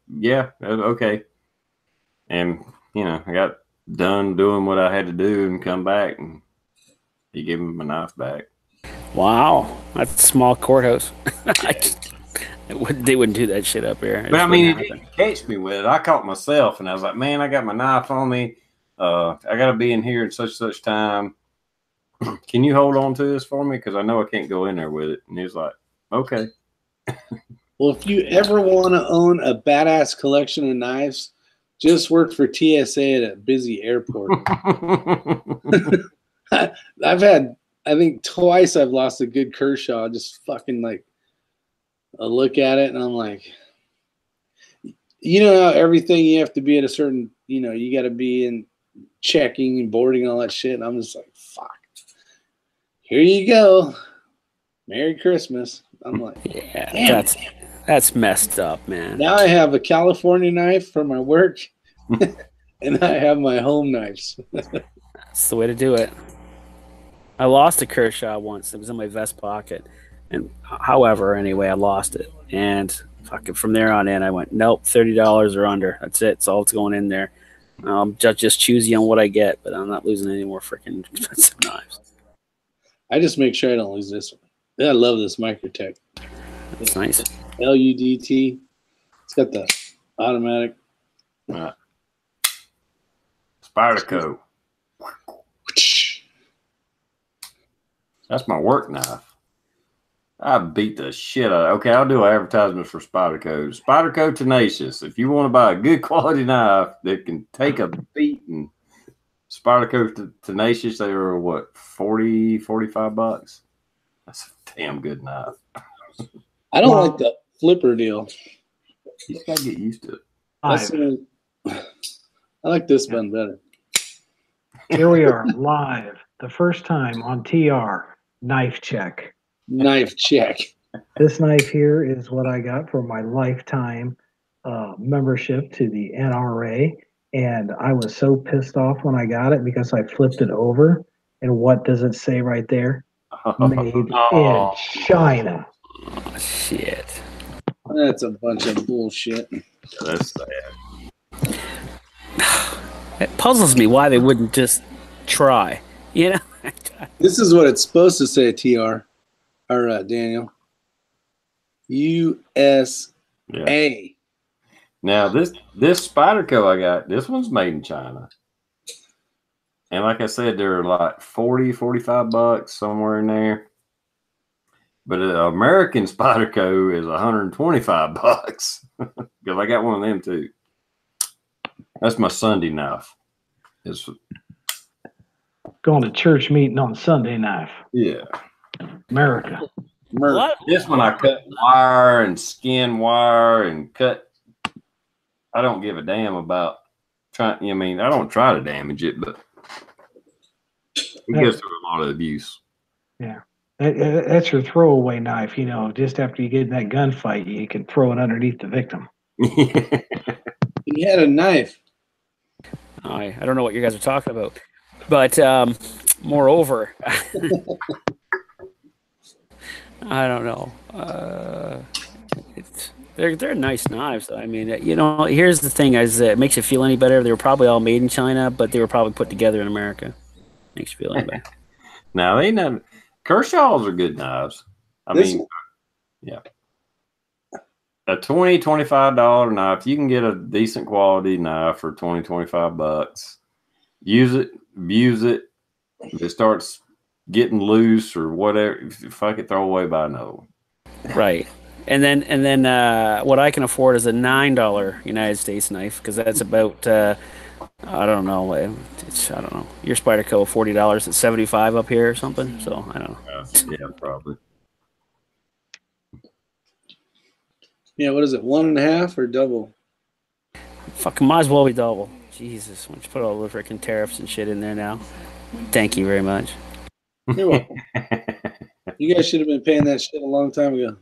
And, you know, I got done doing what I had to do and come back, and he gave me my knife back. Wow, that's a small courthouse. They wouldn't do that shit up here. But I mean, he didn't catch me with it. I caught myself, and I was like, man, I got my knife on me. I got to be in here at such time. Can you hold on to this for me? Because I know I can't go in there with it. And he was like, okay. Well, if you ever want to own a badass collection of knives, just work for TSA at a busy airport. I've had, I think twice I've lost a good Kershaw. Just fucking like a look at it, and I'm like, you know how everything you have to be at a certain, you know, you got to be in checking and boarding all that shit. And I'm just like, fuck. Here you go. Merry Christmas. I'm like, Yeah, damn. that's messed up, man. Now I have a California knife for my work, and I have my home knives. That's the way to do it. I lost a Kershaw once. It was in my vest pocket, and however, anyway, I lost it. And fucking from there on in, I went, nope, $30 or under. That's it. It's all that's going in there. Just choosy on what I get, but I'm not losing any more freaking expensive knives. I just make sure I don't lose this one. I love this Microtech. That's nice. LUDT. It's got the automatic. Spyderco. That's my work knife. I beat the shit out of it. Okay, I'll do advertisements for Spyderco. Spyderco Tenacious. If you want to buy a good quality knife that can take a beating, Spyderco Tenacious, they are what, 40, 45 bucks? That's a damn good knife. I don't like the flipper deal. You just got to get used to it. I like this one better. Here we are live, the first time on TR Knife Check. Knife check. This knife here is what I got for my lifetime membership to the NRA. And I was so pissed off when I got it because I flipped it over. And what does it say right there? Made in China. Oh, shit. That's a bunch of bullshit. That's sad. It puzzles me why they wouldn't just try. You know? This is what it's supposed to say, TR. Or Daniel. USA. Yeah. Now this Spyderco I got, this one's made in China. And like I said, they're like 40, 45 bucks, somewhere in there. But an American Spyderco is 125 bucks. Because I got one of them too. That's my Sunday knife. It's Going to church meeting on Sunday knife. yeah. America. This one I cut wire and skin wire and cut. I don't give a damn about trying. I mean, I don't try to damage it, but it goes through a lot of abuse. Yeah. That's your throwaway knife, you know. Just after you get in that gunfight, you can throw it underneath the victim. He had a knife. I don't know what you guys are talking about. But moreover, I don't know. They're nice knives. I mean, you know, here's the thing: is it makes you feel any better? They were probably all made in China, but they were probably put together in America. Makes you feel any better. Now they not Kershaws are good knives. I mean, yeah, a $20-$25 knife. You can get a decent quality knife for $20-$25 bucks. Use it, abuse it. If it starts getting loose or whatever, fuck it, throw away, buy another one. Right. And then what I can afford is a $9 United States knife because that's about I don't know. I don't know. Your Spyderco $40 at 75 up here or something. So I don't know. Yeah, probably. Yeah, what is it? 1.5 or double? Fucking might as well be double. Jesus, why don't you put all the freaking tariffs and shit in there now? Thank you very much. You're welcome. You guys should have been paying that shit a long time ago.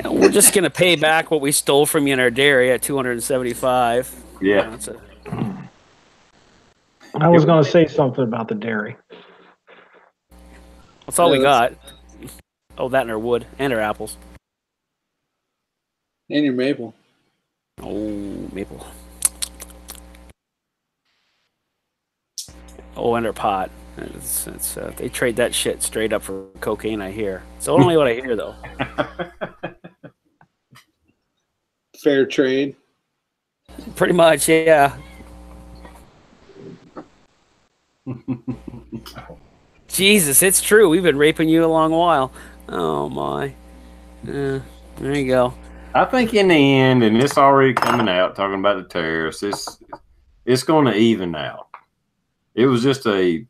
We're just gonna pay back what we stole from you in our dairy at $275. Yeah. I was going to say something about the dairy. That's all we got. Oh, that and our wood and our apples. And your maple. Oh, maple. Oh, and our pot. They trade that shit straight up for cocaine, I hear. It's only what I hear, though. Fair trade. Pretty much, yeah. Jesus, it's true. We've been raping you a long while. Oh, my. There you go. I think in the end, and it's already coming out, talking about the tariffs, it's going to even out. It was just I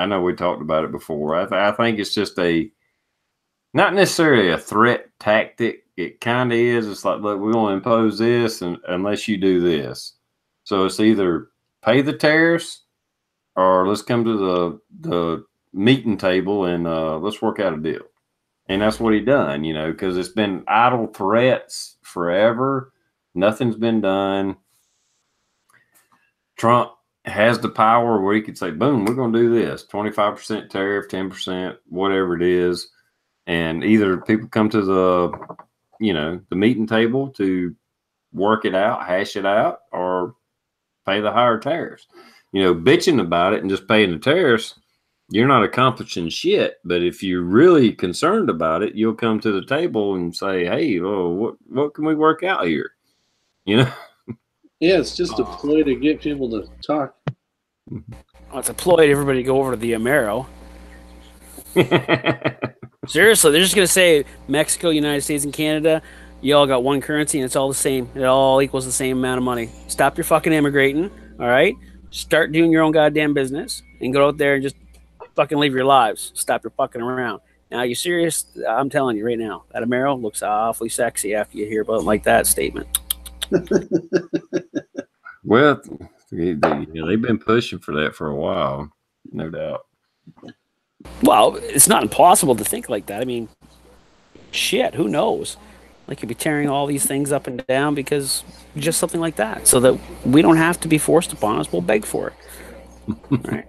know we talked about it before. I think it's just not necessarily a threat tactic. It kind of is. It's like, look, we're going to impose this unless you do this. So it's either pay the tariffs or let's come to the meeting table and let's work out a deal. And that's what he done, you know, because it's been idle threats forever. Nothing's been done. Trump has the power where he could say, boom, we're going to do this 25% tariff, 10%, whatever it is. And either people come to the, you know, the meeting table to work it out, hash it out, or pay the higher tariffs. You know, bitching about it and just paying the tariffs, you're not accomplishing shit. But if you're really concerned about it, you'll come to the table and say, hey, what can we work out here? You know? Yeah, it's just a ploy to get people to talk. Well, it's a ploy to everybody to go over to the Amero. Seriously, they're just going to say Mexico, United States, and Canada, you all got one currency and it's all the same. It all equals the same amount of money. Stop your fucking immigrating, all right? Start doing your own goddamn business and go out there and just fucking live your lives. Stop your fucking around. Now, are you serious? I'm telling you right now, that Amero looks awfully sexy after you hear about like that statement. Well, they've been pushing for that for a while, no doubt. Well, it's not impossible to think like that. I mean, shit, who knows? Like, you'd be tearing all these things up and down because just something like that, so that we don't have to be forced upon us. We'll beg for it. Right.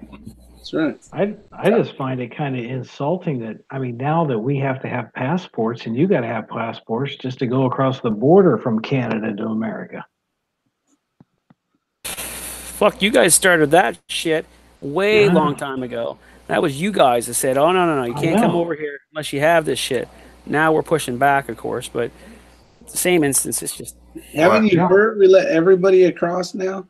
That's right. I just find it kind of insulting that, I mean, now that we have to have passports and you got to have passports just to go across the border from Canada to America. Fuck, you guys started that shit way long time ago. That was you guys that said, oh, no, you can't come over here unless you have this shit. Now we're pushing back, of course, but it's the same instance. It's just... Haven't you heard we let everybody across now?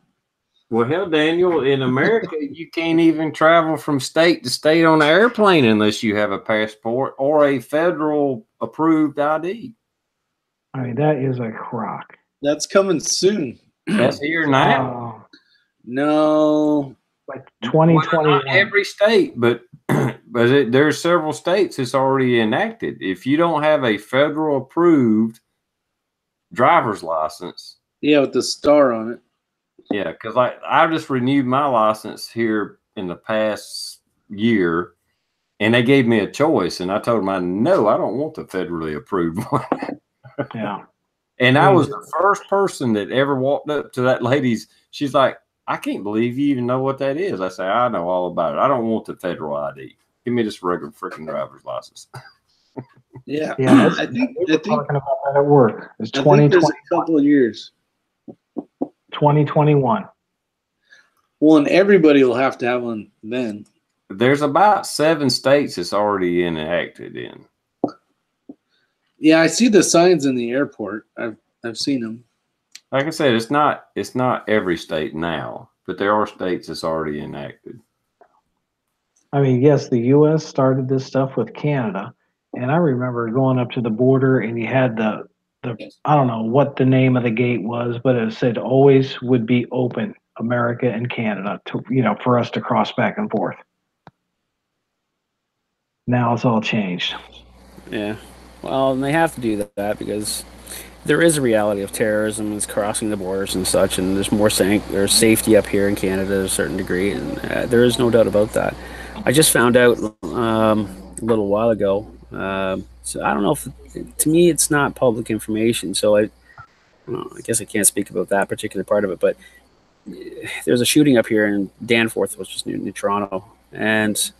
Well, hell, Daniel, in America, you can't even travel from state to state on an airplane unless you have a passport or a federal approved ID. I mean, that is a crock. That's coming soon. That's here now. No. Like 2021. Well, not every state, but there's several states it's already enacted. If you don't have a federal approved driver's license. Yeah, with the star on it. Yeah, because I just renewed my license here in the past year, and they gave me a choice, and I told them, no, I don't want the federally approved one. Yeah. And I was the first person that ever walked up to that lady's. She's like, I can't believe you even know what that is. I say, I know all about it. I don't want the federal ID. Give me just regular freaking driver's license. Yeah. I think talking about that at work. It's 2020. There's a couple of years. 2021. Well, and everybody will have to have one then. There's about 7 states it's already enacted in. Yeah, I see the signs in the airport. I've seen them. Like I said, it's not every state now, but there are states that's already enacted. I mean, yes, the U.S. started this stuff with Canada, and I remember going up to the border, and you had the I don't know what the name of the gate was, but it said always would be open, America and Canada, to for us to cross back and forth. Now it's all changed. Yeah, well, and they have to do that because there is a reality of terrorism is crossing the borders and such, and there's more there's safety up here in Canada to a certain degree, and there is no doubt about that. I just found out a little while ago, so I don't know if, to me, it's not public information, so I guess I can't speak about that particular part of it, but there's a shooting up here in Danforth, which is near Toronto, and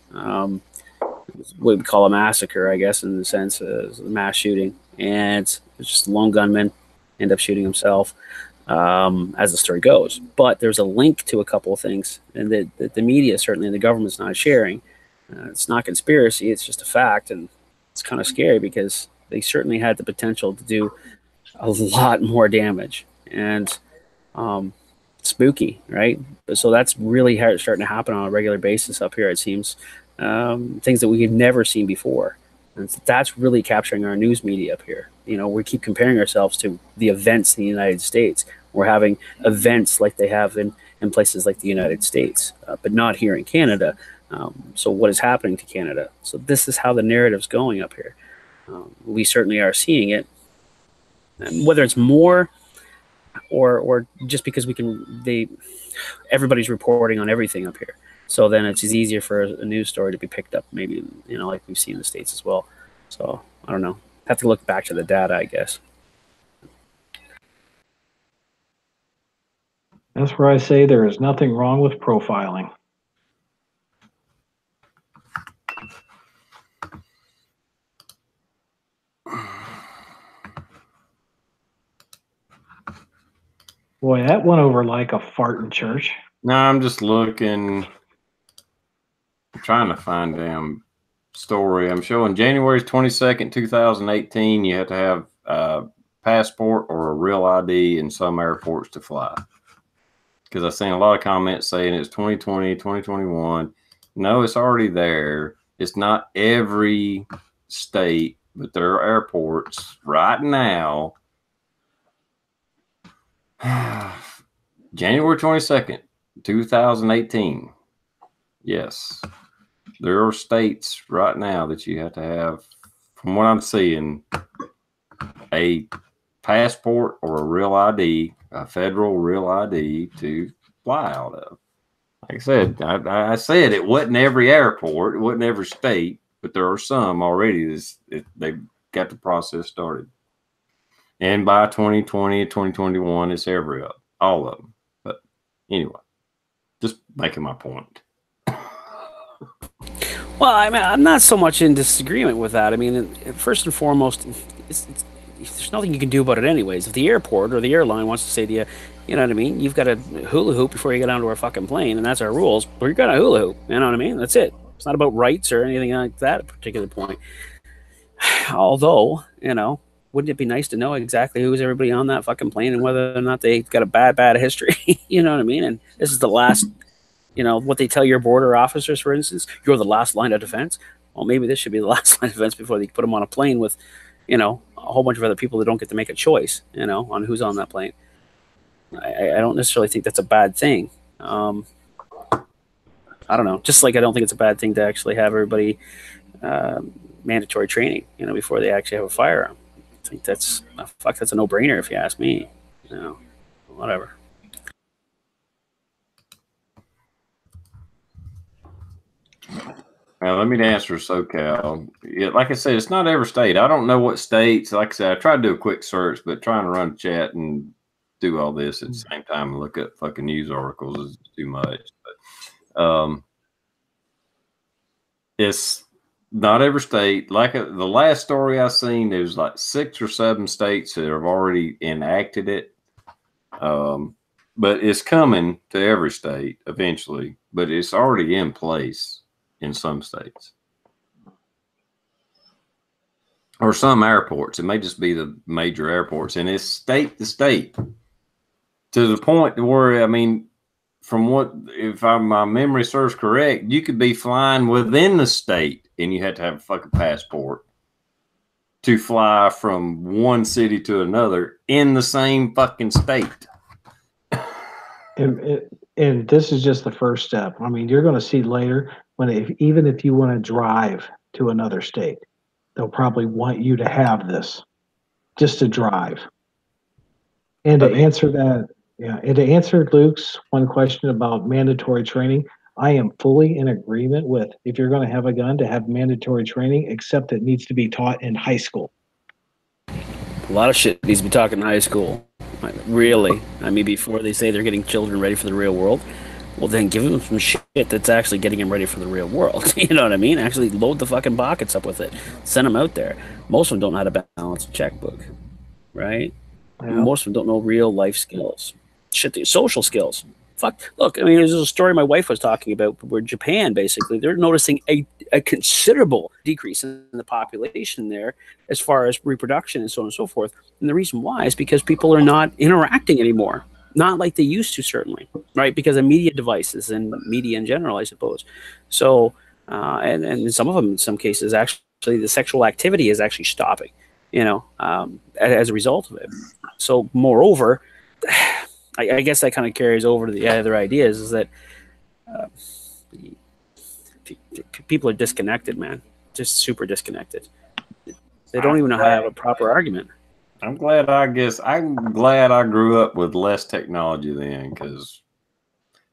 what we call a massacre, I guess, in the sense of a mass shooting, and it's just a lone gunman end up shooting himself, as the story goes. But there's a link to a couple of things, and the media, certainly, and the government's not sharing. It's not conspiracy, it's just a fact, and it's kind of scary because they certainly had the potential to do a lot more damage, and spooky, right? So that's really starting to happen on a regular basis up here, it seems. Things that we had never seen before. And that's really capturing our news media up here. We keep comparing ourselves to the events in the United States. We're having events like they have in places like the United States, but not here in Canada. So what is happening to Canada? So this is how the narrative's going up here. We certainly are seeing it. And whether it's more, or just because everybody's reporting on everything up here. So then it's easier for a news story to be picked up, maybe, like we've seen in the States as well. So I don't know. Have to look back to the data, I guess. That's where I say there is nothing wrong with profiling. Boy, that went over like a fart in church. No, I'm just looking. I'm trying to find damn story. I'm showing January 22nd, 2018. You have to have a passport or a real ID in some airports to fly. Because I've seen a lot of comments saying it's 2020, 2021. No, it's already there. It's not every state, but there are airports right now. January 22nd, 2018. Yes. There are states right now that you have to have, from what I'm seeing, a passport or a real ID, a federal real ID to fly out of. Like I said, I said it wasn't every airport, it wasn't every state, but there are some already they've got the process started. And by 2020, 2021, it's all of them. But anyway, just making my point. Well, I mean, I'm not so much in disagreement with that. I mean, first and foremost, there's nothing you can do about it anyways. If the airport or the airline wants to say to you, you know what I mean, you've got to hula hoop before you get onto our fucking plane, and that's our rules, we're going to hula hoop. You know what I mean? That's it. It's not about rights or anything like that at a particular point. Although, wouldn't it be nice to know exactly who's everybody on that fucking plane and whether or not they've got a bad history? You know what I mean? And this is the last, what they tell your border officers, for instance, you're the last line of defense. Well, maybe this should be the last line of defense before they put them on a plane with, a whole bunch of other people that don't get to make a choice, on who's on that plane. I don't necessarily think that's a bad thing. I don't know. Just like I don't think it's a bad thing to actually have everybody mandatory training, before they actually have a firearm. I think that's a no-brainer if you ask me. Whatever. Now, let me answer SoCal. Yeah, like I said, it's not every state. I don't know what states. Like I said, I tried to do a quick search, but trying to run a chat and do all this at the same time and look up fucking news articles is too much. But it's not every state. Like the last story I seen, there's like 6 or 7 states that have already enacted it. But it's coming to every state eventually. But it's already in place in some states or some airports. It may just be the major airports, and it's state to state to the point where, I mean, from what, if my memory serves correct, you could be flying within the state and you had to have a fucking passport to fly from one city to another in the same fucking state. And this is just the first step. I mean, you're going to see later even if you want to drive to another state, they'll probably want you to have this just to drive. And to answer that, and to answer Luke's one question about mandatory training, I am fully in agreement with, if you're going to have a gun, to have mandatory training, except it needs to be taught in high school. A lot of shit needs to be taught in high school. Really. I mean, before they say they're getting children ready for the real world, well, then give them some shit that's actually getting them ready for the real world. You know what I mean? Actually load the fucking pockets up with it. Send them out there. Most of them don't know how to balance a checkbook, right? Yeah. Most of them don't know real life skills. Shit, social skills. Fuck. Look, I mean, there's a story my wife was talking about where Japan, basically, they're noticing a considerable decrease in the population there as far as reproduction and so on and so forth. And the reason why is because people are not interacting anymore. Not like they used to, certainly, right? Because of media devices and media in general, I suppose. So, and some of them, in some cases, actually, the sexual activity is actually stopping, as a result of it. So, moreover, I guess that kind of carries over to the other ideas, is that people are disconnected, man. Just super disconnected. They don't even know how to have a proper argument. I'm glad I grew up with less technology then, because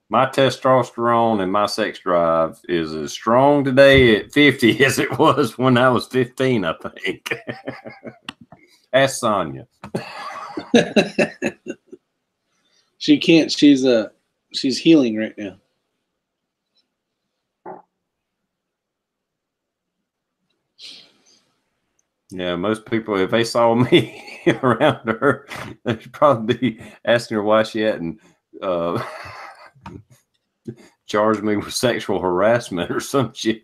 my testosterone and my sex drive is as strong today at 50 as it was when I was 15, I think. Ask Sonia. She can't. She's healing right now. Yeah, most people, if they saw me around her, they'd probably be asking her why she hadn't charged me with sexual harassment or some shit.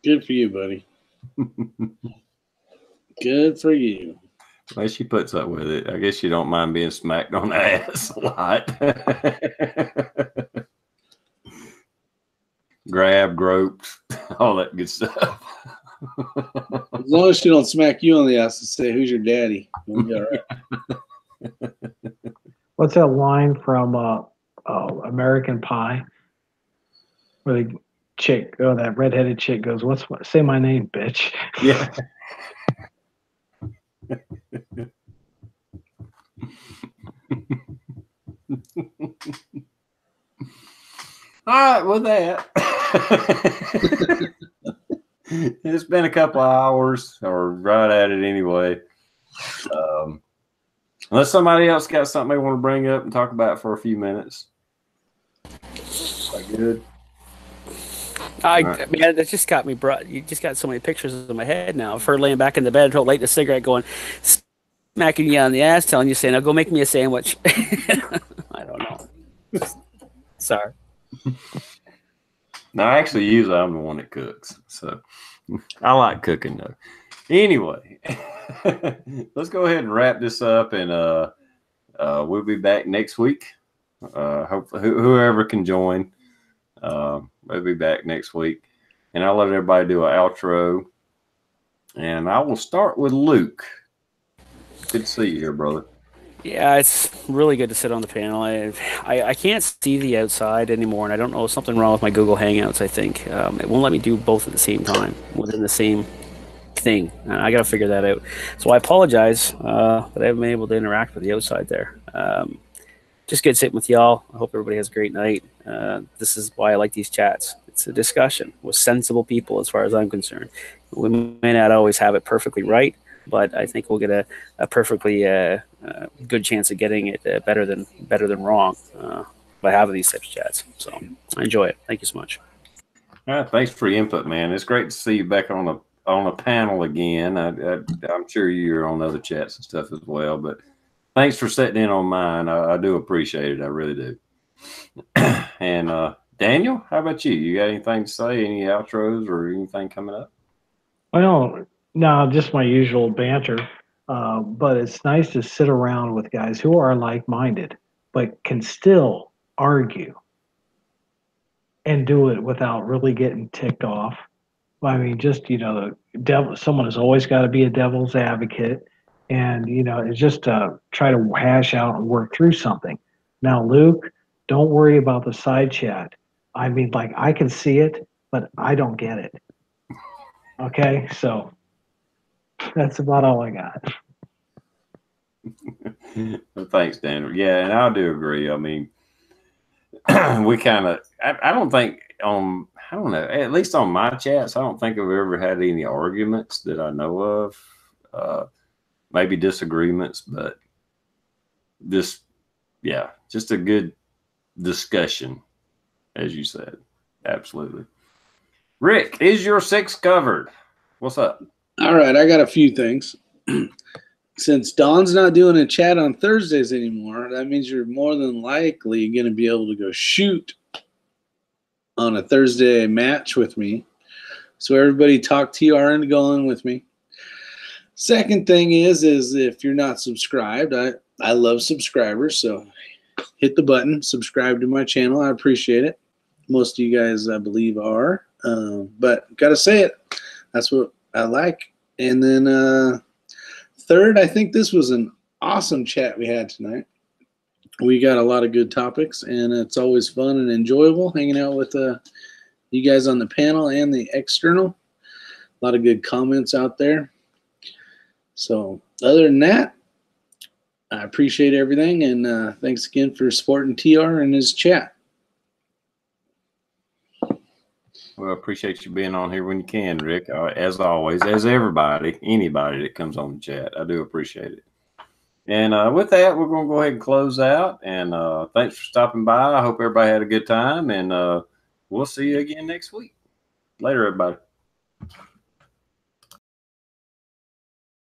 Good for you, buddy. Good for you. Well, she puts up with it. I guess she don't mind being smacked on the ass a lot. Grab, groped, all that good stuff. As long as she don't smack you on the ass and say, "Who's your daddy?" We'll be all right. What's that line from American Pie? Where the chick, that redheaded chick goes, say my name, bitch. Yeah. All right, with that, it's been a couple of hours, or right at it anyway. Unless somebody else got something they want to bring up and talk about for a few minutes. Is that good? Man, that just got me you just got so many pictures in my head now of her laying back in the bed, lighting a cigarette, going, smacking you on the ass, telling you, saying, "Now go make me a sandwich." I don't know. Sorry. No, actually, usually I'm the one that cooks, so I like cooking though. Anyway, let's go ahead and wrap this up, and we'll be back next week. Hopefully, whoever can join, we'll be back next week, and I'll let everybody do an outro, and I will start with Luke. Good to see you here, brother. Yeah, it's really good to sit on the panel. I can't see the outside anymore, and I don't know, something wrong with my Google Hangouts, I think. It won't let me do both at the same time within the same thing. I got to figure that out. So I apologize that I haven't been able to interact with the outside there. Just good sitting with y'all. I hope everybody has a great night. This is why I like these chats. It's a discussion with sensible people as far as I'm concerned. We may not always have it perfectly right, but I think we'll get a perfectly good chance of getting it better than wrong by having these types of chats. So I enjoy it. Thank you so much. Thanks for your input, man. It's great to see you back on a panel again. I'm sure you're on other chats and stuff as well, but thanks for sitting in on mine. I do appreciate it. I really do. And Daniel, how about you? You got anything to say? Any outros or anything coming up? Well, no, just my usual banter. But it's nice to sit around with guys who are like-minded, but can still argue and do it without really getting ticked off. I mean, just, the devil, someone has always got to be a devil's advocate. And, it's just try to hash out and work through something. Now, Luke, don't worry about the side chat. I mean, like, I can see it, but I don't get it. Okay, so that's about all I got. Well, thanks, Daniel. Yeah, and I do agree. I mean, we kind of, I don't think I don't know, at least on my chats, I don't think I've ever had any arguments that I know of. Maybe disagreements, but just a good discussion, as you said. Absolutely. Rick, is your six covered? What's up? All right, I got a few things. Since Dawn's not doing a chat on Thursdays anymore, that means you're more than likely going to be able to go shoot on a Thursday match with me. So everybody talk TR into going with me. Second thing is if you're not subscribed, I love subscribers, so hit the button, subscribe to my channel. I appreciate it. Most of you guys, I believe, are. But got to say it. That's what I like. And then third, I think this was an awesome chat we had tonight. We got a lot of good topics, and it's always fun and enjoyable hanging out with you guys on the panel and the external. A lot of good comments out there. So other than that, I appreciate everything, and thanks again for supporting TR and his chat. Well, I appreciate you being on here when you can, Rick. As always, as everybody, anybody that comes on the chat, I do appreciate it. And with that, we're going to go ahead and close out. And thanks for stopping by. I hope everybody had a good time. And we'll see you again next week. Later, everybody.